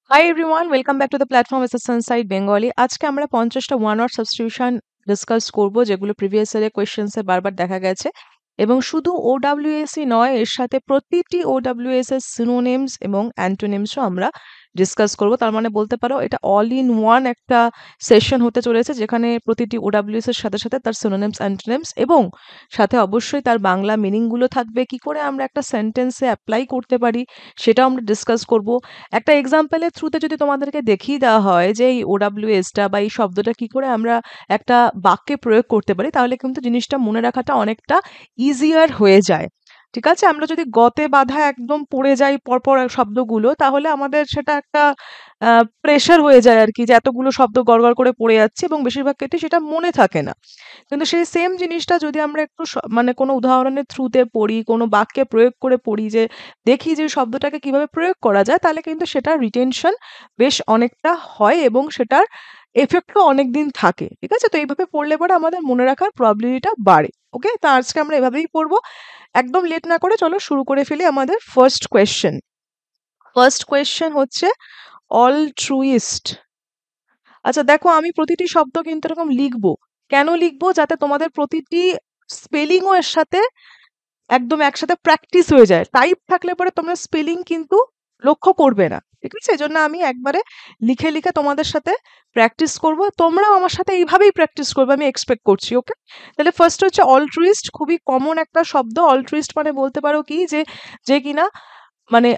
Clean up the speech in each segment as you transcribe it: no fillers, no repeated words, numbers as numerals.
Hi everyone, welcome back to the platform as a Sunside Bengali. আজকে আমরা 50টা one word substitution discuss করব যেগুলো previous ইয়ারের কোয়েশ্চেন্সে বারবার দেখা গেছে এবং শুধু ওডব্লিউএসই নয় এর সাথে প্রতিটি ওডব্লিউএস এর সিনোনিমস এবং অ্যান্টোনিমসও আমরা ডিসকাস করব। তার মানে বলতে পারো এটা অল ইন ওয়ান একটা সেশন হতে চলেছে যেখানে প্রতিটি ওডব্লিউএস এর সাথে সাথে তার সিনোনিমস অ্যান্টোনিমস এবং সাথে অবশ্যই তার বাংলা মিনিংগুলো থাকবে, কি করে আমরা একটা সেন্টেন্সে অ্যাপ্লাই করতে পারি সেটাও আমরা ডিসকাস করব। একটা এক্সাম্পলের থ্রুতে যদি তোমাদেরকে দেখিয়ে দেওয়া হয় যে এই ওডব্লিউএসটা বা এই শব্দটা কি করে আমরা একটা বাক্যে প্রয়োগ করতে পারি, তাহলে কিন্তু জিনিসটা মনে রাখাটা অনেকটা ইজিয়ার হয়ে যায়। ঠিক আছে, আমরা যদি গতে বাঁধা একদম পড়ে যাই পরপর শব্দগুলো, তাহলে আমাদের সেটা একটা প্রেশার হয়ে যায় আর কি, যে এতগুলো শব্দ গড়গড় করে পড়ে যাচ্ছে এবং বেশিরভাগ ক্ষেত্রে সেটা মনে থাকে না। কিন্তু সেই সেম জিনিসটা যদি আমরা একটু মানে কোনো উদাহরণের থ্রুতে পড়ি, কোনো বাক্যে প্রয়োগ করে পড়ি, যে দেখি যে শব্দটাকে কিভাবে প্রয়োগ করা যায়, তাহলে কিন্তু সেটার রিটেনশন বেশ অনেকটা হয় এবং সেটার এফেক্টও অনেকদিন থাকে। ঠিক আছে, তো এইভাবে পড়লে পরে আমাদের মনে রাখার প্রবাবিলিটিটা বাড়ে। ওকে, তো আজকে আমরা এভাবেই পড়বো। একদম লেট না করে চলো শুরু করে ফেলি আমাদের ফার্স্ট কোয়েশ্চেন। ফার্স্ট কোয়েশ্চেন হচ্ছে অলট্রুইস্ট। আচ্ছা দেখো, আমি প্রতিটি শব্দ কিন্তু এরকম লিখবো। কেন লিখবো? যাতে তোমাদের প্রতিটি স্পেলিংও এর সাথে একদম একসাথে প্র্যাকটিস হয়ে যায়। টাইপ থাকলে পরে তোমরা স্পেলিং কিন্তু লক্ষ্য করবে না। ঠিক আছে, এজন্য আমি একবারে লিখে লিখে তোমাদের সাথে প্র্যাকটিস করব। তোমরাও আমার সাথে এইভাবেই প্র্যাকটিস করবে, আমি এক্সপেক্ট করছি। ওকে, তাহলে ফার্স্ট হচ্ছে অলট্রুইস্ট। খুবই কমন একটা শব্দ। অলট্রুইস্ট মানে বলতে পারো কি, যে যে কিনা মানে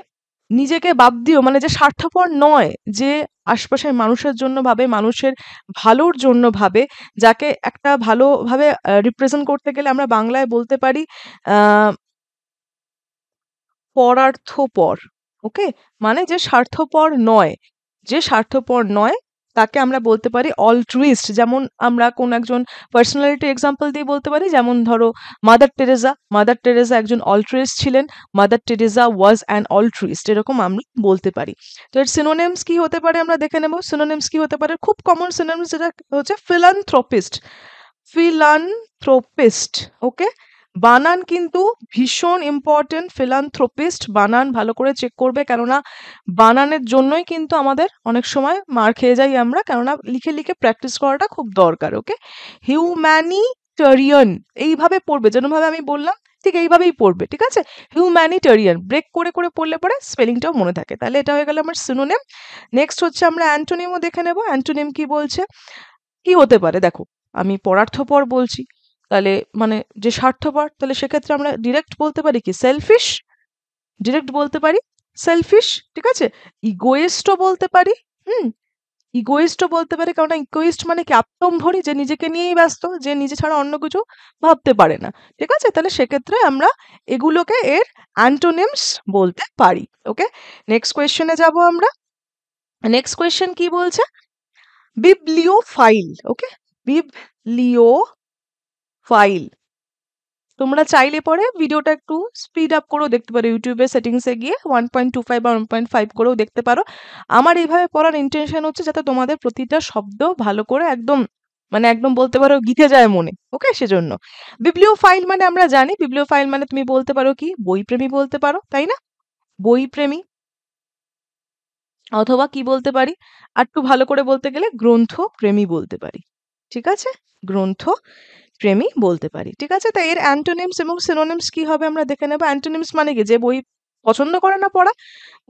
নিজেকে বাদ দিয়েও, মানে যে স্বার্থপর নয়, যে আশপাশের মানুষের জন্য ভাবে, মানুষের ভালোর জন্য ভাবে, যাকে একটা ভালোভাবে রিপ্রেজেন্ট করতে গেলে আমরা বাংলায় বলতে পারি পরার্থপর। ওকে, মানে যে স্বার্থপর নয়, যে স্বার্থপর নয় তাকে আমরা বলতে পারি অলট্রুইস্ট। যেমন আমরা কোন একজন পার্সোনালিটি এক্সাম্পল দিয়ে বলতে পারি, যেমন ধরো মাদার টেরেসা। মাদার টেরেসা একজন অলট্রুইস্ট ছিলেন। মাদার টেরেসা ওয়াজ অ্যান অলট্রুইস্ট, এরকম আমরা বলতে পারি। তো এর সিনোনিমস কি হতে পারে আমরা দেখে নেব। সিনোনিমস কি হতে পারে? খুব কমন সিনোনিমস যেটা হচ্ছে ফিলান্থ্রপিস্ট। ফিলান্থ্রপিস্ট। ওকে, বানান কিন্তু ভীষণ ইম্পর্টেন্ট। ফিলান্থ্রপিস্ট বানান ভালো করে চেক করবে, কেননা বানানের জন্যই কিন্তু আমাদের অনেক সময় মার খেয়ে যাই আমরা, কেননা লিখে লিখে প্র্যাকটিস করাটা খুব দরকার। ওকে, হিউম্যানিটেরিয়ান এইভাবে পড়বে, যেরকমভাবে আমি বললাম ঠিক এইভাবেই পড়বে। ঠিক আছে, হিউম্যানিটেরিয়ান ব্রেক করে করে পড়লে পরে স্পেলিংটাও মনে থাকে। তাহলে এটা হয়ে গেল আমার সিনোনিম। নেক্সট হচ্ছে আমরা অ্যান্টোনিমও দেখে নেব। অ্যান্টোনিম কি বলছে, কি হতে পারে? দেখো, আমি পরার্থপর বলছি, তাহলে মানে যে স্বার্থপর, তাহলে সেক্ষেত্রে আমরা ডিরেক্ট বলতে পারি কি সেলফিশ। ডিরেক্ট বলতে পারি সেলফিশ। ঠিক আছে, ইগোইস্টও বলতে পারি। হুম, ইগোইস্টও বলতে পারি, কারণ ইগোইস্ট মানে কি আত্মম্ভরি, যে নিজেকে নিয়েই ব্যস্ত, যে নিজে ছাড়া অন্য কিছু ভাবতে পারে না। ঠিক আছে, তাহলে সেক্ষেত্রে আমরা এগুলোকে এর অ্যান্টোনিমস বলতে পারি। ওকে, নেক্সট কোয়েশ্চেনে যাব আমরা। নেক্সট কোয়েশ্চেন কি বলছে? বিবলিওফাইল। ওকে, বিবলিওফাইল। তোমরা চাইলে পরে ভিডিওটা একটু স্পিড আপ করেও দেখতে পারো, ইউটিউবের সেটিংসে গিয়ে 1.25 বা 1.5 করেও দেখতে পারো। আমার এইভাবে পড়ার ইন্টেনশন হচ্ছে যাতে তোমাদের প্রতিটা শব্দ ভালো করে একদম মানে একদম বলতে পারো গিথে যায় মনে। ওকে, সেজন্য বিবলিওফাইল মানে আমরা জানি, বিবলিওফাইল মানে তুমি বলতে পারো কি বইপ্রেমী বলতে পারো, তাই না? বইপ্রেমী, অথবা কি বলতে পারি, আর একটু ভালো করে বলতে গেলে গ্রন্থ প্রেমী বলতে পারি। ঠিক আছে, গ্রন্থ প্রেমী বলতে পারি। ঠিক আছে, তাই এর অ্যান্টোনিমস এবং সিনোনিমস কি হবে আমরা দেখে নেব। অ্যান্টোনিমস মানে কি, যে বই পছন্দ করে না পড়া,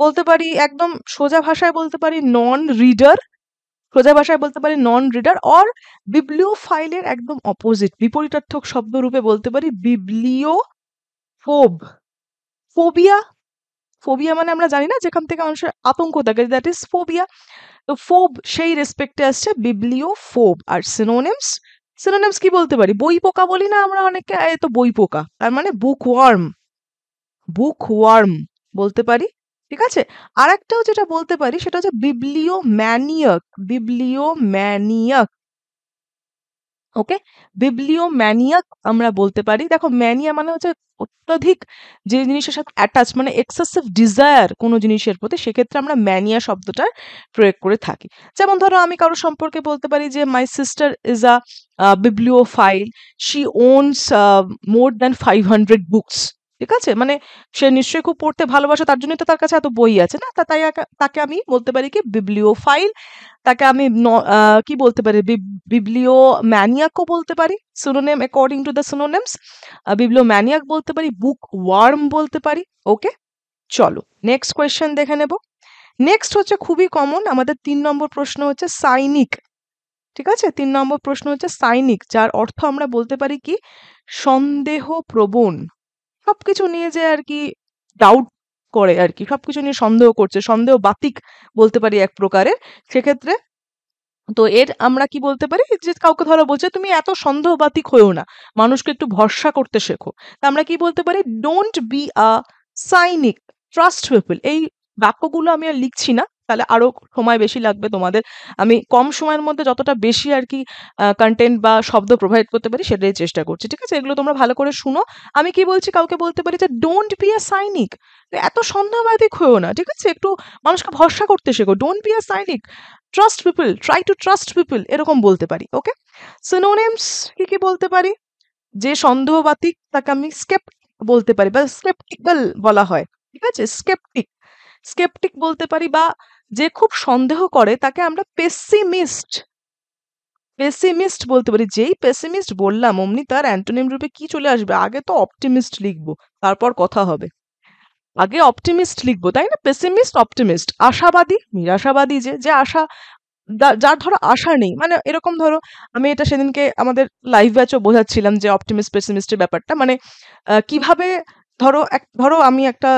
বলতে পারি একদম সোজা ভাষায় বলতে পারি নন রিডার। সোজা ভাষায় বলতে পারি নন রিডার। অর বিবলিওফাইলের একদম অপোজিট বিপরীতার্থক শব্দ রূপে বলতে পারি বিবলিওফোব। ফোবিয়া, ফোবিয়া মানে আমরা জানি না, যেখান থেকে মানুষের আতঙ্ক থাকে, দ্যাট ইজ ফোবিয়া। তো ফোব সেই রেসপেক্টে আসছে বিবলিওফোব। আর সিনোনিমস, সিনোনিমস কি বলতে পারি? বই পোকা বলি না আমরা অনেকে, এ তো বই পোকা, তার মানে বুকওয়ার্ম। বুকওয়ার্ম বলতে পারি। ঠিক আছে, আর একটাও যেটা বলতে পারি সেটা হচ্ছে বিবলিওম্যানিয়াক। বিবলিওম্যানিয়াক। ওকে, বিবলিওম্যানিয়াক আমরা বলতে পারি। দেখো, ম্যানিয়া মানে হচ্ছে অত্যধিক যে জিনিসের সাথে অ্যাটাচ, মানে এক্সেসিভ ডিজায়ার কোনো জিনিসের প্রতি, সেক্ষেত্রে আমরা ম্যানিয়া শব্দটার প্রয়োগ করে থাকি। যেমন ধরো আমি কারো সম্পর্কে বলতে পারি যে my sister is a বিবলিওফাইল, she ওনস more than 500 books. ঠিক আছে, মানে সে নিশ্চয়ই খুব পড়তে ভালোবাসে, তার জন্যই তো তার কাছে এত বই আছে না, তাই তাকে আমি বলতে পারি কি বিবলিওফাইল। তাকে আমি কি বলতে পারি, বিবলিও ম্যানিয়াকও বলতে পারি, synonym according to the synonyms. Bibliomaniac বলতে পারি, বুক ওয়ার্ম বলতে পারি। ওকে, চলো নেক্সট কোয়েশ্চেন দেখে নেব। নেক্সট হচ্ছে খুবই কমন, আমাদের 3 নম্বর প্রশ্ন হচ্ছে সাইনিক। ঠিক আছে, 3 নম্বর প্রশ্ন হচ্ছে সাইনিক, যার অর্থ আমরা বলতে পারি কি সন্দেহ প্রবণ। সবকিছু নিয়ে যে আর কি ডাউট করে আর কি, সবকিছু নিয়ে সন্দেহ করছে, সন্দেহ বাতিক বলতে পারি এক প্রকারের। সেক্ষেত্রে তো এর আমরা কি বলতে পারি, যে কাউকে ধরো বলছে তুমি এত সন্দেহবাতিক হয়েও না, মানুষকে একটু ভরসা করতে শেখো। তা আমরা কি বলতে পারি, don't be a Sainik, trust people. এই বাক্যগুলো আমি আর লিখছি না, তাহলে আরো সময় বেশি লাগবে তোমাদের। আমি কম সময়ের মধ্যে যতটা বেশি আর কি কন্টেন্ট বা শব্দ প্রোভাইড করতে পারি সেটাই চেষ্টা করছি। ঠিক আছে, এগুলো তোমরা ভালো করে শুনো। আমি কি বলছি, কাউকে বলতে পারি যে ডোন্ট বি আ সাইনিক, এত সন্দেহবাতিক হয়েও না, ঠিক আছে, একটু মানুষকে ভরসা করতে শেখো, don't be a Sainik, trust people, try to trust people, এরকম বলতে পারি। ওকে, সিনোনিমস কি কি বলতে পারি, যে সন্দেহবাতিক তাকে আমি স্কেপটিক বলতে পারি, বা স্কেপটিক্যাল বলা হয়। ঠিক আছে, স্কেপটিক, স্কেপটিক বলতে পারি, বা যে খুব সন্দেহ করে তাকে আমরা পেসিমিস্ট, পেসিমিস্ট বলতে পারি। যেই পেসিমিস্ট বললাম অমনি তার অ্যান্টোনিম রূপে কি চলে আসবে, আগে তো অপটিমিস্ট লিখবো, তারপর কথা হবে। আগে অপটিমিস্ট লিখবো, তাই না, পেসিমিস্ট, অপটিমিস্ট। আশাবাদী, নিরাশাবাদী, যে যে আশা, যার ধরো আশা নেই, মানে এরকম ধরো, আমি এটা সেদিনকে আমাদের লাইভ ব্যাচও বোঝাচ্ছিলাম যে অপটিমিস্ট পেসিমিস্টের ব্যাপারটা, মানে কিভাবে ধরো আমি একটা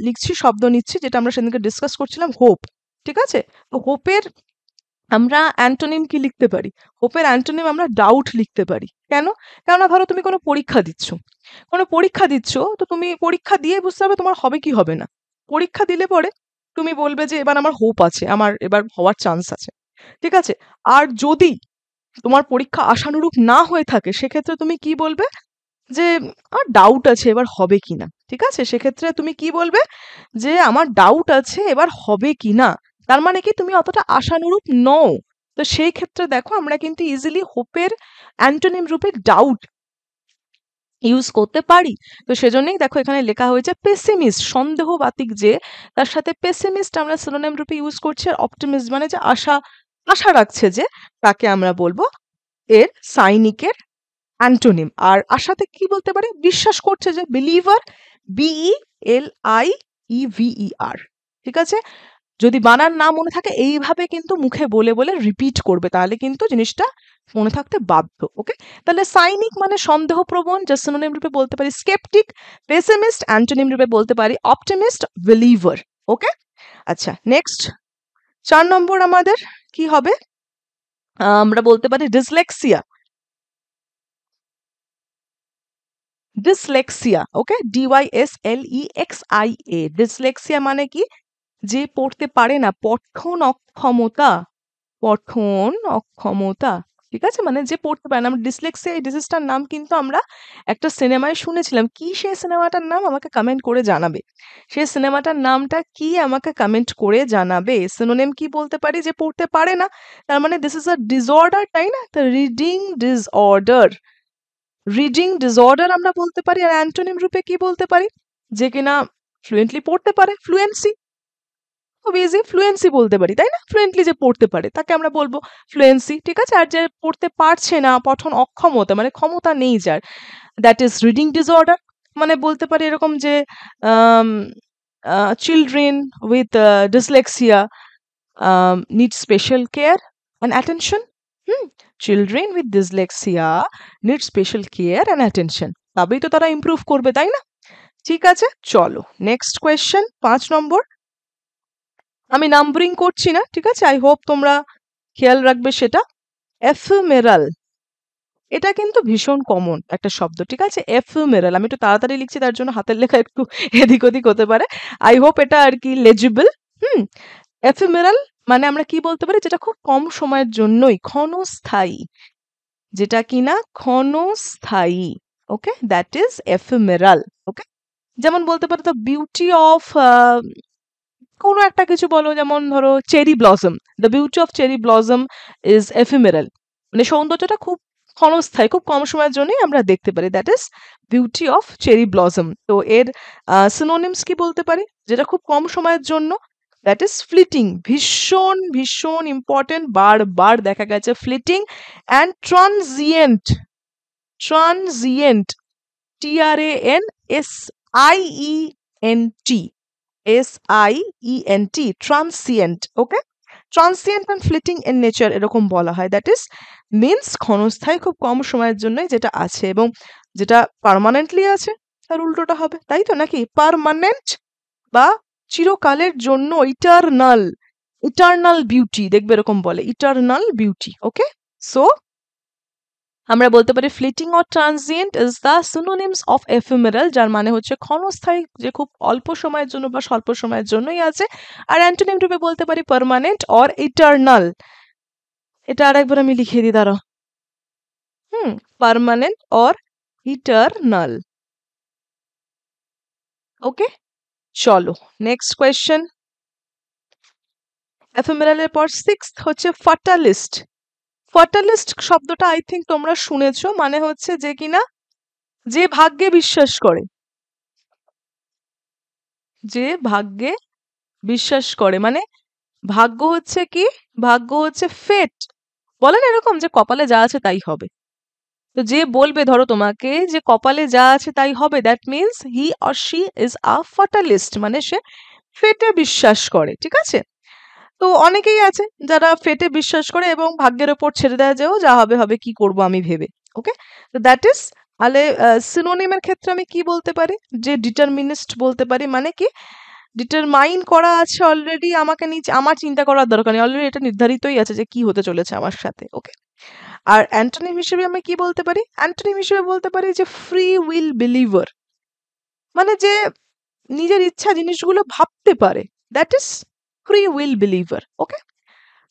লিখছি, শব্দ নিচ্ছি, যেটা আমরা সেদিনকে ডিসকাস করছিলাম, হোপ। ঠিক আছে, তো হোপের আমরা অ্যান্টোনিম কি লিখতে পারি, হোপের অ্যান্টোনিম আমরা ডাউট লিখতে পারি। কেন, কেননা ধরো তুমি কোনো পরীক্ষা দিচ্ছ, তো তুমি পরীক্ষা দিয়ে বুঝতে হবে তোমার হবে কি হবে না। পরীক্ষা দিলে পরে তুমি বলবে যে এবার আমার হোপ আছে, আমার এবার হওয়ার চান্স আছে। ঠিক আছে, আর যদি তোমার পরীক্ষা আশানুরূপ না হয়ে থাকে, সেক্ষেত্রে তুমি কি বলবে, যে আমার ডাউট আছে এবার হবে কিনা। ঠিক আছে, সেক্ষেত্রে তুমি কি বলবে, যে আমার ডাউট আছে এবার হবে কিনা, তার মানে কি তুমি অতটা আশানুরূপ নও। তো সেই ক্ষেত্রে দেখো আমরা কিন্তু ইজিলি হোপের অ্যান্টোনিম রূপে ডাউট ইউজ করতে পারি। তো সেজন্যই দেখো এখানে লেখা হয়েছে পেসিমিস্ট, সন্দেহবাতিক যে, তার সাথে পেসিমিস্ট আমরা সিনোনিম রূপে ইউজ করছি, আর অপটিমিস্ট মানে যে আশা রাখছে যে, তাকে আমরা বলবো এর সাইনিকের অ্যান্টোনিম। আর আশাতে কি বলতে পারি, বিশ্বাস করছে যে, বিলিভার, BELIEVER। ঠিক আছে, যদি বানান না মনে থাকে এইভাবে কিন্তু মুখে বলে বলে রিপিট করবে, তাহলে কিন্তু জিনিসটা মনে থাকতে বাধ্য। ওকে, তাহলে সাইনিক মানে সন্দেহপ্রবণ, যা সিনোনিম রূপে বলতে পারি স্কেপটিক, পেসিমিস্ট অ্যান্টোনিম রূপে বলতে পারি অপটিমিস্ট, বিলিভার। ওকে, আচ্ছা নেক্সট 4 নম্বর আমাদের কি হবে, আমরা বলতে পারি ডিসলেক্সিয়া। ডিসলেক্সিয়া, ওকে, DYSLEXIA, ডিসলেক্সিয়া মানে কি, যে পড়তে পারে না, পঠন অক্ষমতা, পঠন অক্ষমতা। ঠিক আছে, মানে যে পড়তে পারে না। আমরা ডিসলেক্সিয়া, এই ডিজিজটার নাম কিন্তু আমরা একটা সিনেমায় শুনেছিলাম, কি সেই সিনেমাটার নাম আমাকে কমেন্ট করে জানাবে, সেই সিনেমাটার নামটা কি আমাকে কমেন্ট করে জানাবে। সিনোনিম কি বলতে পারি, যে পড়তে পারে না, তার মানে দিস ইজ আ ডিসঅর্ডার, তাই না, তো রিডিং ডিসঅর্ডার, রিডিং ডিসঅর্ডার আমরা বলতে পারি। আর অ্যান্টোনিম রূপে কি বলতে পারি, যে কিনা ফ্লুয়েন্টলি পড়তে পারে, ফ্লুয়েন্সি, খুব ইজি, ফ্লুয়েন্সি বলতে পারি, তাই না, ফ্লুয়েন্টলি যে পড়তে পারে তাকে আমরা বলবো ফ্লুয়েন্সি। ঠিক আছে, আর যে পড়তে পারছে না, পঠন অক্ষমতা মানে ক্ষমতা নেই যার, দ্যাট ইজ রিডিং ডিসঅর্ডার। মানে বলতে পারি এরকম যে children with dyslexia need special care and attention. Children with dyslexia need special care and attention, তবেই তো তারা ইমপ্রুভ করবে, তাই না। ঠিক আছে, চলো নেক্সট কোয়েশ্চেন 5 নম্বর। আমি নাম্বারিং করছি না, ঠিক আছে, আই হোপ তোমরা খেয়াল রাখবে সেটা। এফেমেরাল, এটা কিন্তু ভীষণ কমন একটা শব্দ। ঠিক আছে, এফেমেরাল, আমি একটু তাড়াতাড়ি লিখছি তার জন্য হাতের লেখা একটু এদিক ওদিক হতে পারে। আই হোপ এটা আর কি লেজিবল। এফেমেরাল মানে আমরা কি বলতে পারি, যেটা খুব কম সময়ের জন্যই, ক্ষণস্থায়ী, যেটা কিনা ক্ষণস্থায়ী। ওকে, দ্যাট ইজ এফেমেরাল। ওকে, যেমন বলতে পারি দ্য বিউটি অফ কোনো একটা কিছু বলো, যেমন ধরো cherry blossom, the beauty of cherry blossom is ephemeral, মানে সৌন্দর্যটা খুব ক্ষণস্থায়ী, খুব কম সময়ের জন্যই আমরা দেখতে পারি। That is beauty of cherry blossom. তো এর সিনোনিমস কি বলতে পারি, যেটা খুব কম সময়ের জন্য? That is fleeting. ভীষণ ভীষণ ইম্পর্টেন্ট, বারবার দেখা গেছে fleeting and transient. Transient, TRANSIENT, SIENT, transient. Okay, transient and fleeting in nature এরকম বলা হয়। দ্যাট ইজ মিনস ক্ষণস্থায়ী, খুব কম সময়ের জন্য যেটা আছে, এবং যেটা পার্মানেন্টলি আছে তার উল্টোটা হবে, তাই তো নাকি? পার্মানেন্ট বা চিরকালের জন্য, ইটারনাল, ইটারনাল বিউটি, দেখবে এরকম বলে, ইটারনাল বিউটি। ওকে, সো আমরা বলতে পারি fleeting or transient is the synonyms of ephemeral, যার মানে হচ্ছে ক্ষণস্থায়ী, যে খুব অল্প সময়ের জন্য বা স্বল্প সময়ের জন্যই আছে। আর অ্যান্টোনিম রূপে বলতে পারি পার্মানেন্ট অর ইটারনাল। এটা আরেকবার আমি লিখে দিই, দাঁড়াও। Permanent or eternal. ওকে, চলো নেক্সট কোয়েশ্চেন। এফেমেরালের পর সিক্সথ হচ্ছে ফাটালিস্ট। ফাটালিস্ট শব্দটা আই থিঙ্ক তোমরা শুনেছো, মানে হচ্ছে যে কিনা যে ভাগ্যে বিশ্বাস করে, যে ভাগ্যে বিশ্বাস করে, মানে ভাগ্য হচ্ছে কি, ভাগ্য হচ্ছে ফেট। বলেন এরকম যে কপালে যা আছে তাই হবে। তো যে বলবে ধরো তোমাকে যে কপালে যা আছে তাই হবে, that means he or she is a fatalist, মানে সে ফেটে বিশ্বাস করে। ঠিক আছে, তো অনেকেই আছে যারা ফেটে বিশ্বাস করে এবং ভাগ্যের ওপর ছেড়ে দেয় যে ও যা হবে হবে, কি করব আমি ভেবে। ওকে, তো দ্যাট ইজ, তাহলে সিনোনিমের ক্ষেত্রে আমি কি বলতে পারি, যে ডিটারমিনিস্ট বলতে পারি, মানে কি ডিটারমাইন করা আছে অলরেডি, আমাকে নিচে আমার চিন্তা করার দরকার নেই, অলরেডি এটা নির্ধারিতই আছে যে কি হতে চলেছে আমার সাথে। ওকে, আর অ্যান্টোনিম হিসেবে আমি কি বলতে পারি, অ্যান্টোনিম হিসেবে বলতে পারি যে ফ্রি উইল বিলিভার, মানে যে নিজের ইচ্ছা জিনিসগুলো ভাবতে পারে, that is free will believer. Okay,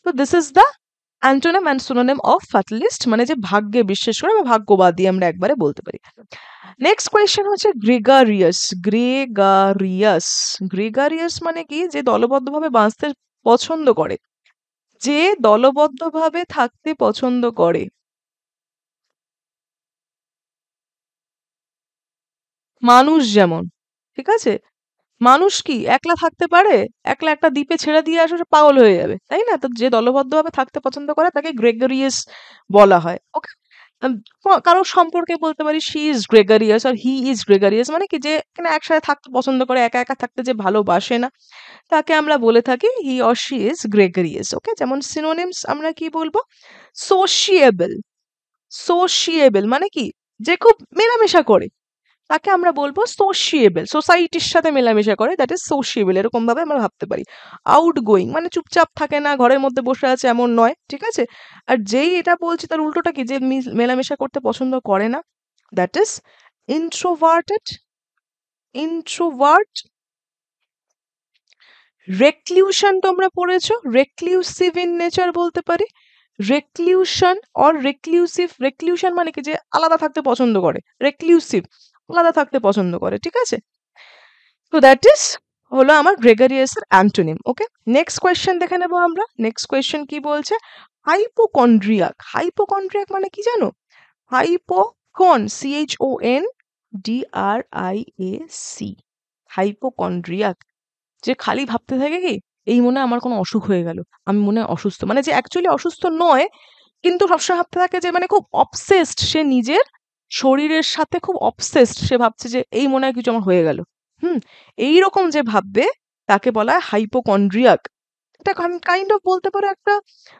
তো this is the antonym and synonym of fatalist, মানে যে ভাগ্যে বিশ্বাস করে বা ভাগ্যবাদী আমরা একবারে বলতে পারি। নেক্সট কোয়েশ্চেন হচ্ছে গ্রেগারিয়াস। গ্রেগারিয়াস, গ্রেগারিয়াস মানে কি, যে দলবদ্ধভাবে বাঁচতে পছন্দ করে, যে দলবদ্ধভাবে থাকতে পছন্দ করে। মানুষ যেমন, ঠিক আছে, মানুষ কি একলা থাকতে পারে? একলা একটা দ্বীপে ছেড়ে দিয়ে আসো, সে পাগল হয়ে যাবে, তাই না? তো যে দলবদ্ধভাবে থাকতে পছন্দ করে তাকে গ্রেগরিয়াস বলা হয়। ওকে, কারো সম্পর্কে বলতে পারি শি ইজ গ্রেগরিয়াস আর হি ইজ গ্রেগরিয়াস, মানে কি যে কিনা একসাথে থাকতে পছন্দ করে, একা একা থাকতে যে ভালোবাসে না, তাকে আমরা বলে থাকি হি অর শি ইজ গ্রেগরিয়াস। ওকে, যেমন সিনোনিমস আমরা কি বলবো, সোশিয়েবল। সোশিয়েবল মানে কি, যে খুব মেলামেশা করে, তাকে আমরা বলবো সোশিয়েবল, সোসাইটির সাথে মেলামেশা করে, দ্যাট ইজ সোশিয়েবল, এরকম ভাবে আমরা ভাবতে পারি। আউট গোয়িং মানে চুপচাপ থাকে না, ঘরের মধ্যে বসে আছে, এমন নয়। ঠিক আছে, আর যেই এটা বলছি তার উল্টোটা কি, যে মেলামেশা করতে পছন্দ করে না, দ্যাট ইজ ইন্ট্রোভার্টেড। ইন্ট্রোভার্ট। রেক্লিউশন তোমরা পড়েছো, রেক্লিউসিভ ইন নেচার বলতে পারি। রেক্লিউশন অর রেক্লিউসিভ, রেক্লিউশন মানে কি যে আলাদা থাকতে পছন্দ করে, রেক্লিউসিভ আলাদা থাকতে পছন্দ করে। ঠিক আছে, তো দ্যাট ইজ হলো আমার গ্রেগরিয়াসের অ্যান্টোনিম। ওকে, নেক্সট কোয়েশ্চেন দেখে নেবো আমরা। নেক্সট কোয়েশ্চেন কি বলছে, হাইপোকন্ড্রিয়াক। হাইপোকন্ড্রিয়াক মানে কি জানো? হাইপোকন, CHONDRIAC, হাইপোকন্ড্রিয়াক, যে খালি ভাবতে থাকে কি, এই মনে হয় আমার কোনো অসুখ হয়ে গেল, আমি মনে হয় অসুস্থ, মানে যে অ্যাকচুয়ালি অসুস্থ নয়, কিন্তু সবসময় ভাবতে থাকে যে মানে খুব অবসেসড, সে নিজের শরীরের সাথে খুব অবসেসড, সে ভাবছে যে এই মনে হয় কিছু আমার হয়ে গেল। এইরকম যে ভাববে তাকে বলা হয় হাইপোকন্ড্রিয়াক। এটা কাইন্ড অফ বলতে পারো একটা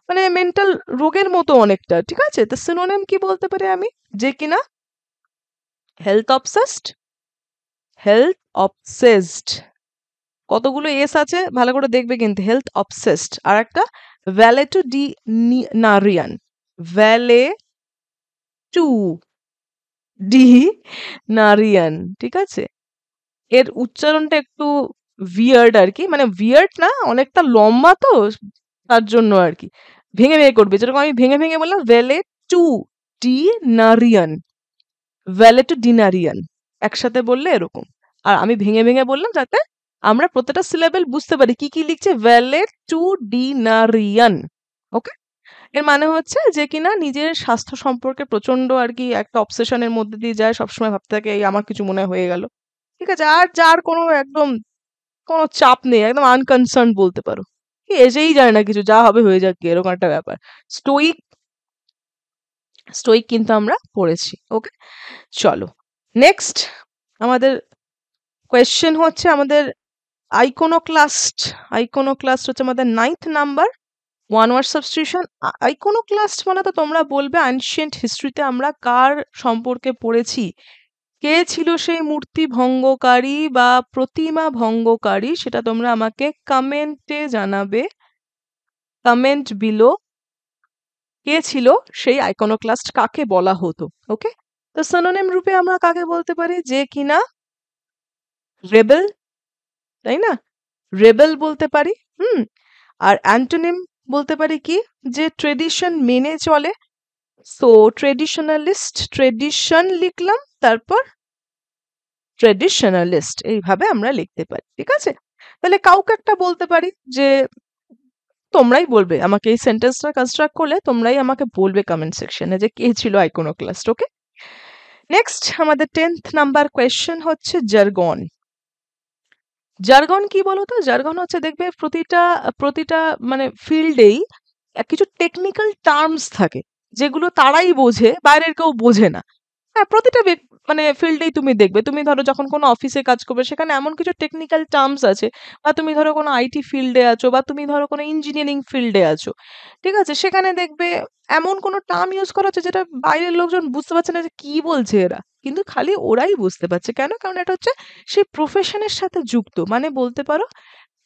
মানে মেন্টাল রোগের মতো অনেকটা। ঠিক আছে, তো সিনোনিম কি বলতে পারি আমি, যে কিনা হেলথ অবসেসড। হেলথ অবসেসড, কতগুলো এস আছে ভালো করে দেখবে কিন্তু, হেলথ অবসেসড। আর একটা ভ্যালেটুডিনারিয়ান, ভ্যালেটুডিনারিয়ান। ঠিক আছে, এর উচ্চারণটা একটু উইয়ার্ড আর কি, মানে উইয়ার্ড না, অনেকটা লম্বা তো, তার জন্য আর কি ভেঙে ভেঙে করবে, যেরকম আমি ভেঙে ভেঙে বললাম ভ্যালেটুডিনারিয়ান, ভ্যালেটুডিনারিয়ান একসাথে বললে এরকম। আর আমি ভেঙে ভেঙে বললাম যাতে আমরা প্রত্যেকটা সিলেবেল বুঝতে পারি কি কি লিখছে, ভ্যালেটুডিনারিয়ান। ওকে, এর মানে হচ্ছে যে কিনা নিজের স্বাস্থ্য সম্পর্কে প্রচন্ড আর কি একটা অবসেশনের মধ্যে দিয়ে যায়, সবসময় ভাবতে থাকে এই আমার কিছু মনে হয়ে গেল, ঠিক আছে, আর যার কোনো একদম কোনো চাপ নেই, একদম আনকনসার্ন বলতে পারো, কি এসেই যায় না কিছু, যা হবে হয়ে যাক, কি এরকম একটা ব্যাপার। স্টোইক, স্টোইক কিন্তু আমরা পড়েছি। ওকে, চলো নেক্সট আমাদের কোয়েশ্চেন হচ্ছে আমাদের আইকোনোক্লাস্ট। আইকোনোক্লাস্ট হচ্ছে আমাদের 9th number, one word substitution. Iconoclast মানে তো তোমরা বলবে অ্যানশিয়েন্ট হিস্ট্রিতে আমরা কার সম্পর্কে পড়েছি, কে ছিল সেই মূর্তি ভঙ্গকারী বা প্রতিমা ভঙ্গকারী, সেটা তোমরা আমাকে কমেন্টে জানাবে, কমেন্ট বিলো, কে ছিল সেই আইকোনোক্লাস্ট, কাকে বলা হতো। ওকে, তো সিনোনিম রূপে আমরা কাকে বলতে পারি, যে কিনা রেবেল, তাই না, রেবেল বলতে পারি। হুম, আর অ্যান্টোনিম বলতে পারি কি, যে ট্রেডিশন মেনে চলে। সো ট্রেডিশনালিস্ট, ট্রেডিশন লিখলাম, তারপর ট্রেডিশনালিস্ট, এইভাবে আমরা লিখতে পারি, ঠিক আছে। তাহলে কাউকে একটা বলতে পারি, যে তোমরাই বলবে আমাকে, এই সেন্টেন্সটা কনস্ট্রাক্ট করলে তোমরাই আমাকে বলবে কমেন্ট সেকশনে যে কে ছিল আইকোনোক্লাস্ট। ওকে, নেক্সট আমাদের 10th নাম্বার কোয়েশ্চেন হচ্ছে জার্গন। জার্গন কি বলতো, জার্গন হচ্ছে দেখবে প্রতিটা প্রতিটা মানে ফিল্ডেই কিছু টেকনিক্যাল টার্মস থাকে, যেগুলো তারাই বোঝে, বাইরের কেউ বোঝে না। হ্যাঁ, প্রতিটা মানে ফিল্ডেই তুমি দেখবে, তুমি ধরো যখন কোনো অফিসে কাজ করবে সেখানে এমন কিছু টেকনিক্যাল টার্মস আছে, বা তুমি ধরো কোনো আইটি ফিল্ডে আছো, বা তুমি ধরো কোনো ইঞ্জিনিয়ারিং ফিল্ডে আছো, ঠিক আছে, সেখানে দেখবে এমন কোনো টার্ম ইউজ করা হচ্ছে যেটা বাইরের লোকজন বুঝতে পারছে না যে কি বলছে এরা, কিন্তু খালি ওরাই বুঝতে পারছে। কেন? কারণ এটা হচ্ছে সেই প্রফেশনের সাথে যুক্ত, মানে বলতে পারো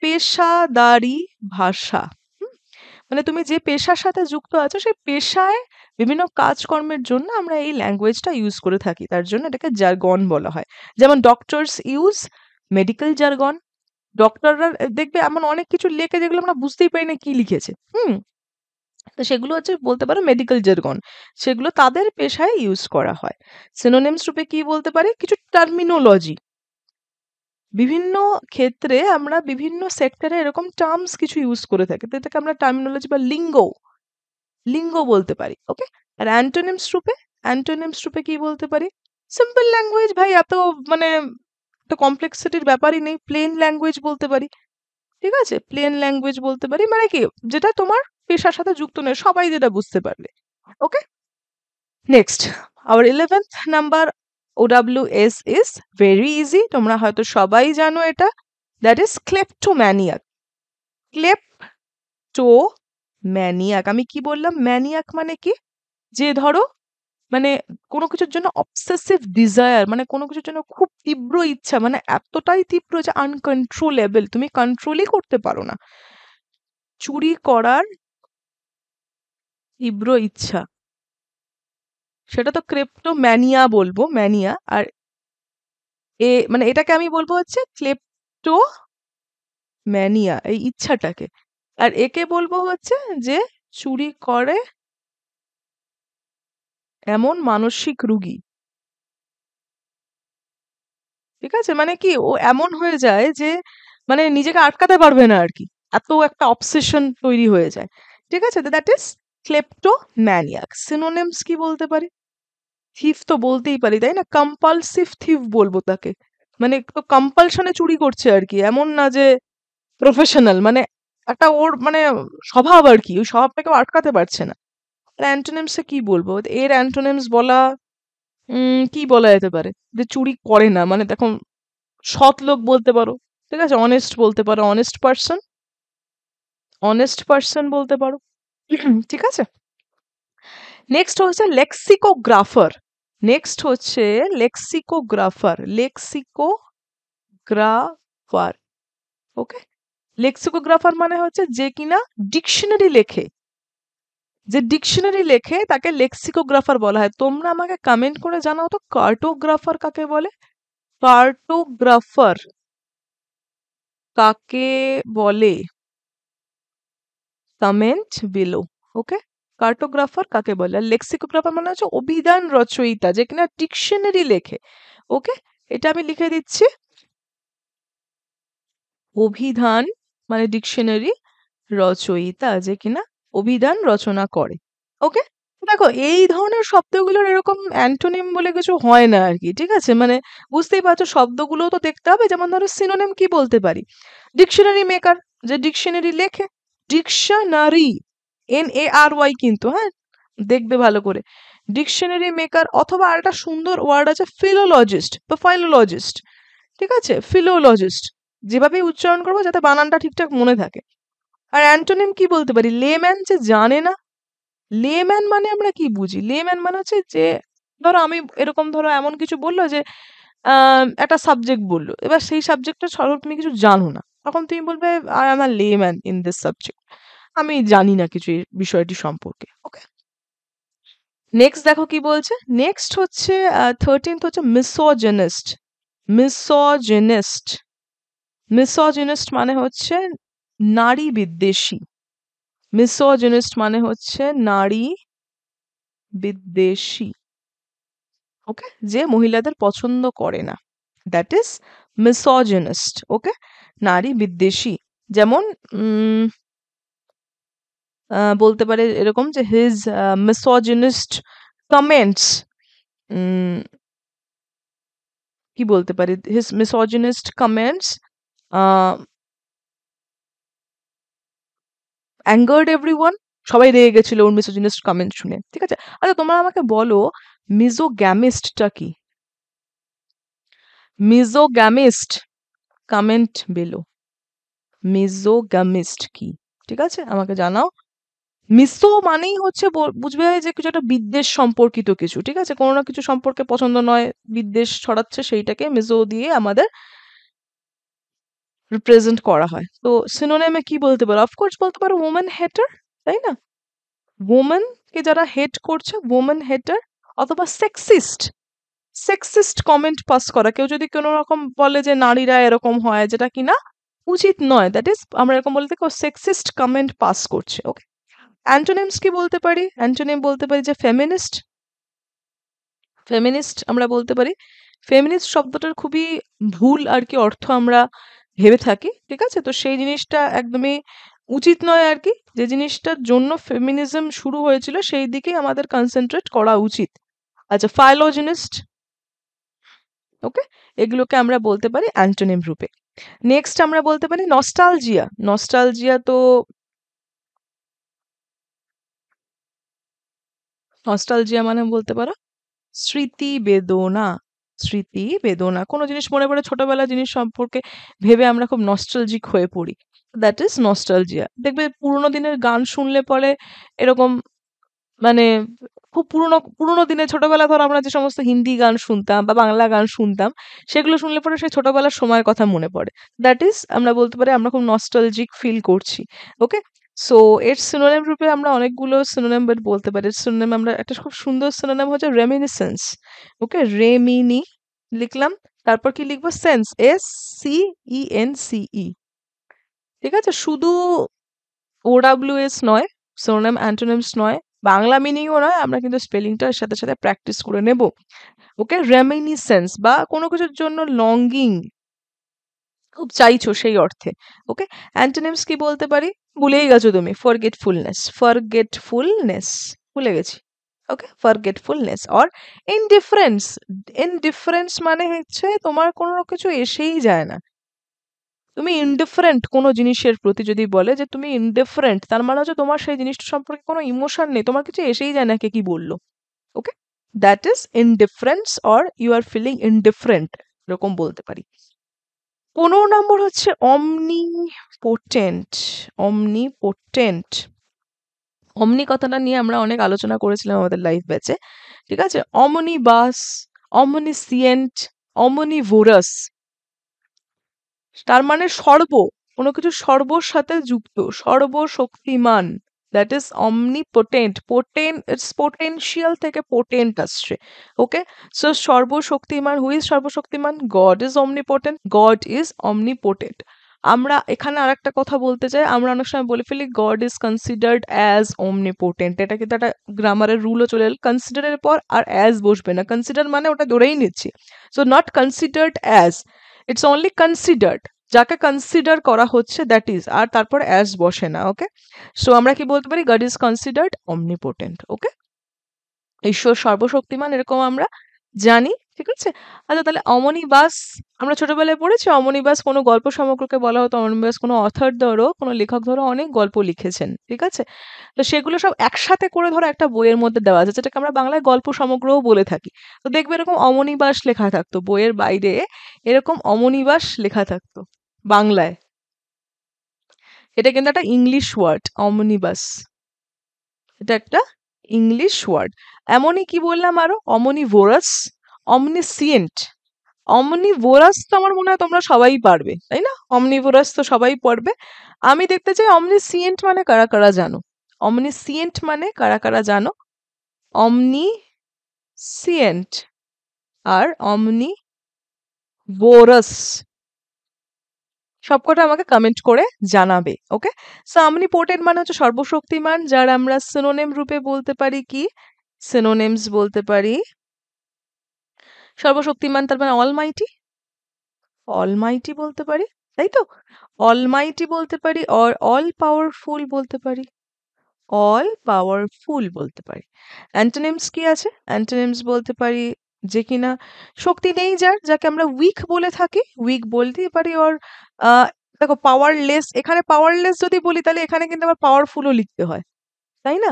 পেশাদারি ভাষা। হুম? মানে তুমি যে পেশার সাথে যুক্ত আছো সেই পেশায় বিভিন্ন কাজকর্মের জন্য আমরা এই ল্যাঙ্গুয়েজটা ইউজ করে থাকি, তার জন্য এটাকে জার্গন বলা হয়। যেমন ডক্টরস ইউজ মেডিকেল জার্গন, ডক্টররা দেখবে এমন অনেক কিছু লেখে যেগুলো আমরা বুঝতেই পারি না কি লিখেছে। তো সেগুলো হচ্ছে বলতে পারো মেডিকেল জার্গন, সেগুলো তাদের পেশায় ইউজ করা হয়। সিনোনিমস রূপে কি বলতে পারি, কিছু টার্মিনোলজি, বিভিন্ন ক্ষেত্রে আমরা বিভিন্ন সেক্টরে এরকম টার্মস কিছু ইউজ করে থাকি, তো এটাকে আমরা টার্মিনোলজি বা লিঙ্গ, লিঙ্গ বলতে পারি। ওকে, আর অ্যান্টোনিমস রূপে, অ্যান্টোনিমস রূপে কি বলতে পারি, সিম্পল ল্যাঙ্গুয়েজ ভাই, এত মানে এত কমপ্লেক্সিটির ব্যাপারই নেই, প্লেন ল্যাঙ্গুয়েজ বলতে পারি, ঠিক আছে, প্লেন ল্যাঙ্গুয়েজ বলতে পারি, মানে কি যেটা তোমার পেশার সাথে যুক্ত নয়, সবাই যেটা বুঝতে পারবে। Okay, next our 11th number OWS is very easy, তোমরা হয়তো সবাই জানো এটা, দ্যাট ইজ ক্লেপ্টোম্যানিয়াক। ক্লেপ্টোম্যানিয়াক, আমি কি বললাম, ম্যানিয়াক মানে কি, যে ধরো মানে কোনো কিছুর জন্য অবসেসিভ ডিজায়ার, মানে কোনো কিছুর জন্য খুব তীব্র ইচ্ছা, মানে এতটাই তীব্র যে আনকন্ট্রোলেবল, তুমি কন্ট্রোলই করতে পারো না, চুরি করার তীব্র ইচ্ছা, সেটা তো ক্লেপ্টোম্যানিয়া বলবো, ম্যানিয়া। আর মানে এটাকে আমি বলবো হচ্ছে ক্লেপ্টোম্যানিয়া, এই ইচ্ছাটাকে। আর একে বলবো হচ্ছে যে চুরি করে এমন মানসিক রুগী, ঠিক আছে, মানে কি ও এমন হয়ে যায় যে মানে নিজেকে আটকাতে পারবে না আর কি, এত একটা অবসেশন তৈরি হয়ে যায়, ঠিক আছে, দ্যাট ইজ ক্লেপ্টোম্যানিয়াক। সিনোনিমস কি বলতে পারি, থিফ তো বলতেই পারি, তাই না, কম্পালসিভ থিফ বলবো তাকে, মানে তো কম্পালশনে চুরি করছে আর কি, এমন না যে প্রফেশনাল, মানে একটা ওর মানে স্বভাব আর কি, ওই স্বভাবটাকে ও আটকাতে পারছে না। অ্যান্টোনিমসে কি বলবো, এর অ্যান্টোনিমস বলা কি বলা যেতে পারে, যে চুরি করে না, মানে দেখো সৎ লোক বলতে পারো, ঠিক আছে, অনেস্ট বলতে পারো, অনেস্ট পার্সন, অনেস্ট পার্সন বলতে পারো। ঠিক আছে, নেক্সট হচ্ছে লেক্সিকোগ্রাফার। নেক্সট হচ্ছে লেক্সিকোগ্রাফার, লেক্সিকোগ্রাফার। ওকে, লেক্সিকোগ্রাফার মানে হচ্ছে যে কিনা ডিকশনারি লেখে, যে ডিকশনারি লেখে তাকে লেক্সিকোগ্রাফার বলা হয়। তোমরা আমাকে কমেন্ট করে জানাও তো কার্টোগ্রাফার কাকে বলে, কার্টোগ্রাফার কাকে বলে, কমেন্ট বিলো। ওকে, কার্টোগ্রাফার কাকে বলে, আর লেক্সিকোগ্রাফার মানে হচ্ছে অভিধান রচয়িতা, যে কিনা ডিকশনারি লেখে। ওকে, এটা আমি লিখে দিচ্ছি, অভিধান মানে ডিকশনারি রচয়িতা, যে কিনা অভিধান রচনা করে। ওকে, দেখো এই ধরনের শব্দগুলোর এরকম অ্যান্টোনিম বলে কিছু হয় না আর কি, ঠিক আছে? মানে বুঝতেই পারছো শব্দগুলো তো দেখতে হবে। যেমন ধরো সিনোনিম কি বলতে পারি? ডিকশনারি মেকার, যে ডিকশনারি লেখে। ডিকশনারি, NARY কিন্তু, হ্যাঁ, দেখবে ভালো করে। ডিকশনারি মেকার, অথবা আরেকটা সুন্দর ওয়ার্ড আছে ফিলোলজিস্ট বা ফাইলোলজিস্ট, ঠিক আছে? ফিলোলজিস্ট, যেভাবেই উচ্চারণ করবো যাতে বানানটা ঠিকঠাক মনে থাকে। আর অ্যান্টোনিম কি বলতে পারি? লেম্যান, যে জানে না। লেম্যান মানে আমরা কি বুঝি? লেম্যান মানে হচ্ছে যে, ধরো আমি এরকম, ধরো এমন কিছু বললো যে একটা সাবজেক্ট বললো, এবার সেই সাবজেক্টটা ধরো তুমি কিছু জানো না, তখন তুমি বলবে I am a layman in this subject, আমি জানি না কিছু এই বিষয়টি সম্পর্কে। ওকে, নেক্সট দেখো কি বলছে। নেক্সট হচ্ছে 13th হচ্ছে মিসোজিনিস্ট। মিসোজিনিস্ট, মিসোজিনিস্ট মানে হচ্ছে নারী বিদ্বেষী। মিসোজিনিস্ট মানে হচ্ছে নারী বিদ্বেষী। ওকে, যে মহিলাদের পছন্দ করে না, দ্যাট ইজ মিসোজিনিস্ট। ওকে, নারী বিদ্বেষী। যেমন বলতে পারে এরকম যে হিজ মিসোজিনিস্ট কমেন্টস, কি বলতে পারি, his misogynist comments angered everyone. সবাই রেগে গেছিল ওর মিসোজিনিস্ট কমেন্ট শুনে, ঠিক আছে? আচ্ছা তোমরা আমাকে বলো মিজোগ্যামিস্টটা কি? মিজোগ্যামিস্ট, কমেন্ট বেলো, মিজোগ্যামিস্ট কি? ঠিক আছে, আমাকে জানাও। মিসো মানেই হচ্ছে বুঝবে যে কিছু একটা বিদ্বেষ সম্পর্কিত কিছু, ঠিক আছে? কোনো না কিছু সম্পর্কে পছন্দ নয়, বিদ্বেষ ছড়াচ্ছে, সেইটাকে মিসো দিয়ে আমাদের রিপ্রেজেন্ট করা হয়। তো সিনোনিমে কি বলতে পারো? অফকোর্স বলতে পারো ওমেন হেটার, তাই না? ওমেন কে যারা হেট করছে, ওমেন হেটার। অথবা সেক্সিস্ট, সেক্সিস্ট কমেন্ট পাস করা, কেউ যদি কোনো রকম বলে যে নারীরা এরকম হয়, যেটা কিনা উচিত নয়, দ্যাট ইজ আমরা এরকম বলতে সেক্সিস্ট কমেন্ট পাস করছে। ওকে, অ্যান্টোনিমস কি বলতে পারি? অ্যান্টোনিম বলতে পারি যে ফেমিনিস্ট। ফেমিনিস্ট আমরা বলতে পারি। ফেমিনিস্ট শব্দটার খুবই ভুল আর কি অর্থ আমরা ভেবে থাকি, ঠিক আছে? তো সেই জিনিসটা একদমই উচিত নয় আর কি। যে জিনিসটার জন্য ফেমিনিজম শুরু হয়েছিল সেই দিকেই আমাদের কনসেন্ট্রেট করা উচিত। আচ্ছা, ফাইলোজিনিস্ট, ওকে, এগুলোকে আমরা বলতে পারি অ্যান্টোনিম রূপে। নেক্সট আমরা বলতে পারি নস্টালজিয়া। নস্টালজিয়া তো, নস্টালজিয়া মানে বলতে পারো স্মৃতি বেদনা। স্মৃতি বেদনা, কোনো জিনিস মনে পড়ে, ছোটবেলার জিনিস সম্পর্কে ভেবে আমরা খুব নস্টালজিক হয়ে পড়ি, দ্যাট ইজ নস্টালজিয়া। দেখবে পুরোনো দিনের গান শুনলে পরে এরকম, মানে খুব পুরোনো পুরোনো দিনে ছোটবেলা, ধর আমরা যে সমস্ত হিন্দি গান শুনতাম বা বাংলা গান শুনতাম, সেগুলো শুনলে পরে সেই ছোটবেলার সময়ের কথা মনে পড়ে, দ্যাট ইজ আমরা বলতে পারি আমরা খুব নস্টালজিক ফিল করছি। ওকে, সো এর সিনোনিম রূপে আমরা অনেকগুলো সিনোনিম বলতে পারি। সিনোনিম আমরা একটা খুব সুন্দর সিনোনিম হচ্ছে রেমিনিসেন্স। ওকে, রেমিনি লিখলাম, তারপর কি লিখবো? সেন্স, SCENCE, ঠিক আছে? শুধু OWS নয়, সিনোনিম অ্যান্টোনিমস নয়, বাংলা মিনিংও নয়, আমরা কিন্তু স্পেলিংটার সাথে সাথে প্র্যাকটিস করে নেব। ওকে, রেমিনিসেন্স বা কোনো কিছুর জন্য লঙ্গিং, খুব চাইছো সেই অর্থে। ওকে, অ্যান্টোনিমস কি বলতে পারি? ভুলেই গেছো তুমি, ফরগেটফুলনেস। ফরগেটফুলনেস, ভুলে গেছি। ওকে, ফরগেটফুলনেস অর ইনডিফারেন্স। ইনডিফারেন্স মানে হচ্ছে তোমার কোনো কিছু এসেই যায় না, তুমি ইনডিফারেন্ট কোনো জিনিসের প্রতি। যদি বলে যে তুমি ইনডিফারেন্ট, তার মানে হচ্ছে তোমার সেই জিনিসটা সম্পর্কে কোনো ইমোশন নেই, তোমার কিছু এসেই যায় না কে কি বললো। Okay, that is indifference or you are feeling indifferent, এরকম বলতে পারি। 15 নম্বর হচ্ছে অমনিপোটেন্ট। অমনিপোটেন্ট, অমনি কথাটা নিয়ে আমরা অনেক আলোচনা করেছিলাম আমাদের লাইফ ব্যাচে, ঠিক আছে? অমনিবাস, অমনিসিয়েন্ট, অমনিভোরাস, তার মানে সর্ব, কোনো কিছু সর্বর সাথে যুক্ত, সর্বশক্তিমান, that is omnipotent. Potent, it's potential থেকে পোটেন্ট আসছে। ওকে, সো সর্বশক্তিমান, হু ইজ সর্বশক্তিমান? God is omnipotent, God is omnipotent. আমরা এখানে আরেকটা কথা বলতে চাই, আমরা অনেক সময় বলে ফেলি god is considered as omnipotent, এটা কিন্তু একটা গ্রামারের রুলও চলে এল, কনসিডারের পর আর অ্যাজ বসবে না, কনসিডার মানে ওটা ধরেই নিচ্ছি, so not considered as, it's only considered. যাকে কনসিডার করা হচ্ছে দ্যাট ইজ, আর তারপর অ্যাজ বসে না। ওকে, সো আমরা কি বলতে পারি, গড ইজ কনসিডার্ড অমনিপোটেন্ট। ওকে, ঈশ্বর সর্বশক্তিমান এরকম আমরা জানি, ঠিক আছে। আচ্ছা, তাহলে অমনিবাস আমরা ছোটবেলায় পড়েছি, অমনিবাস কোনো গল্প সমগ্রকে বলা হতো। অমনিবাস কোনো অথর ধরো, কোনো লেখক ধরো অনেক গল্প লিখেছেন, ঠিক আছে। তো সেগুলো সব একসাথে করে ধরো একটা বইয়ের মধ্যে দেওয়া আছে, যেটাকে আমরা বাংলায় গল্প সমগ্রও বলে থাকি। তো দেখবে এরকম অমনিবাস লেখা থাকতো বইয়ের বাইরে, এরকম অমনিবাস লেখা থাকতো বাংলায়। এটা কিন্তু একটা ইংলিশ ওয়ার্ড, অমনিবাস, এটা একটা ইংলিশ ওয়ার্ড। এমনই কি বললাম আরো, অমনিভোরাস, অমনিসিয়েন্ট। অমনিভোরাস তো আমার মনে হয় তোমরা সবাই পারবে, তাই না? অমনিভোরাস তো সবাই পারবে। আমি দেখতে চাই অমনিসিয়েন্ট মানে কারা কারা জানো? অমনিসিয়েন্ট মানে কারা কারা জানো? অমনিসিয়েন্ট আর অমনিভোরাস সবকটা আমাকে কমেন্ট করে জানাবে। ওকে, সো অমনিপোটেন্ট মানে হচ্ছে সর্বশক্তিমান, যার আমরা সিনোনিম রূপে বলতে পারি কি, সিনোনিমস বলতে পারি সর্বশক্তিমান, তার মানে অলমাইটি, অলমাইটি বলতে পারি, তাই তো? অলমাইটি বলতে পারি, অর অল পাওয়ারফুল বলতে পারি, অল পাওয়ারফুল বলতে পারি। অ্যান্টোনিমস কি আছে? অ্যান্টোনিমস বলতে পারি যে কিনা শক্তি নেই যার, যাকে আমরা উইক বলে থাকি, উইক বলতেই পারি। ওর দেখো পাওয়ারলেস, এখানে পাওয়ারলেস যদি বলি তাহলে এখানে কিন্তু আবার পাওয়ারফুলও লিখতে হয়, তাই না?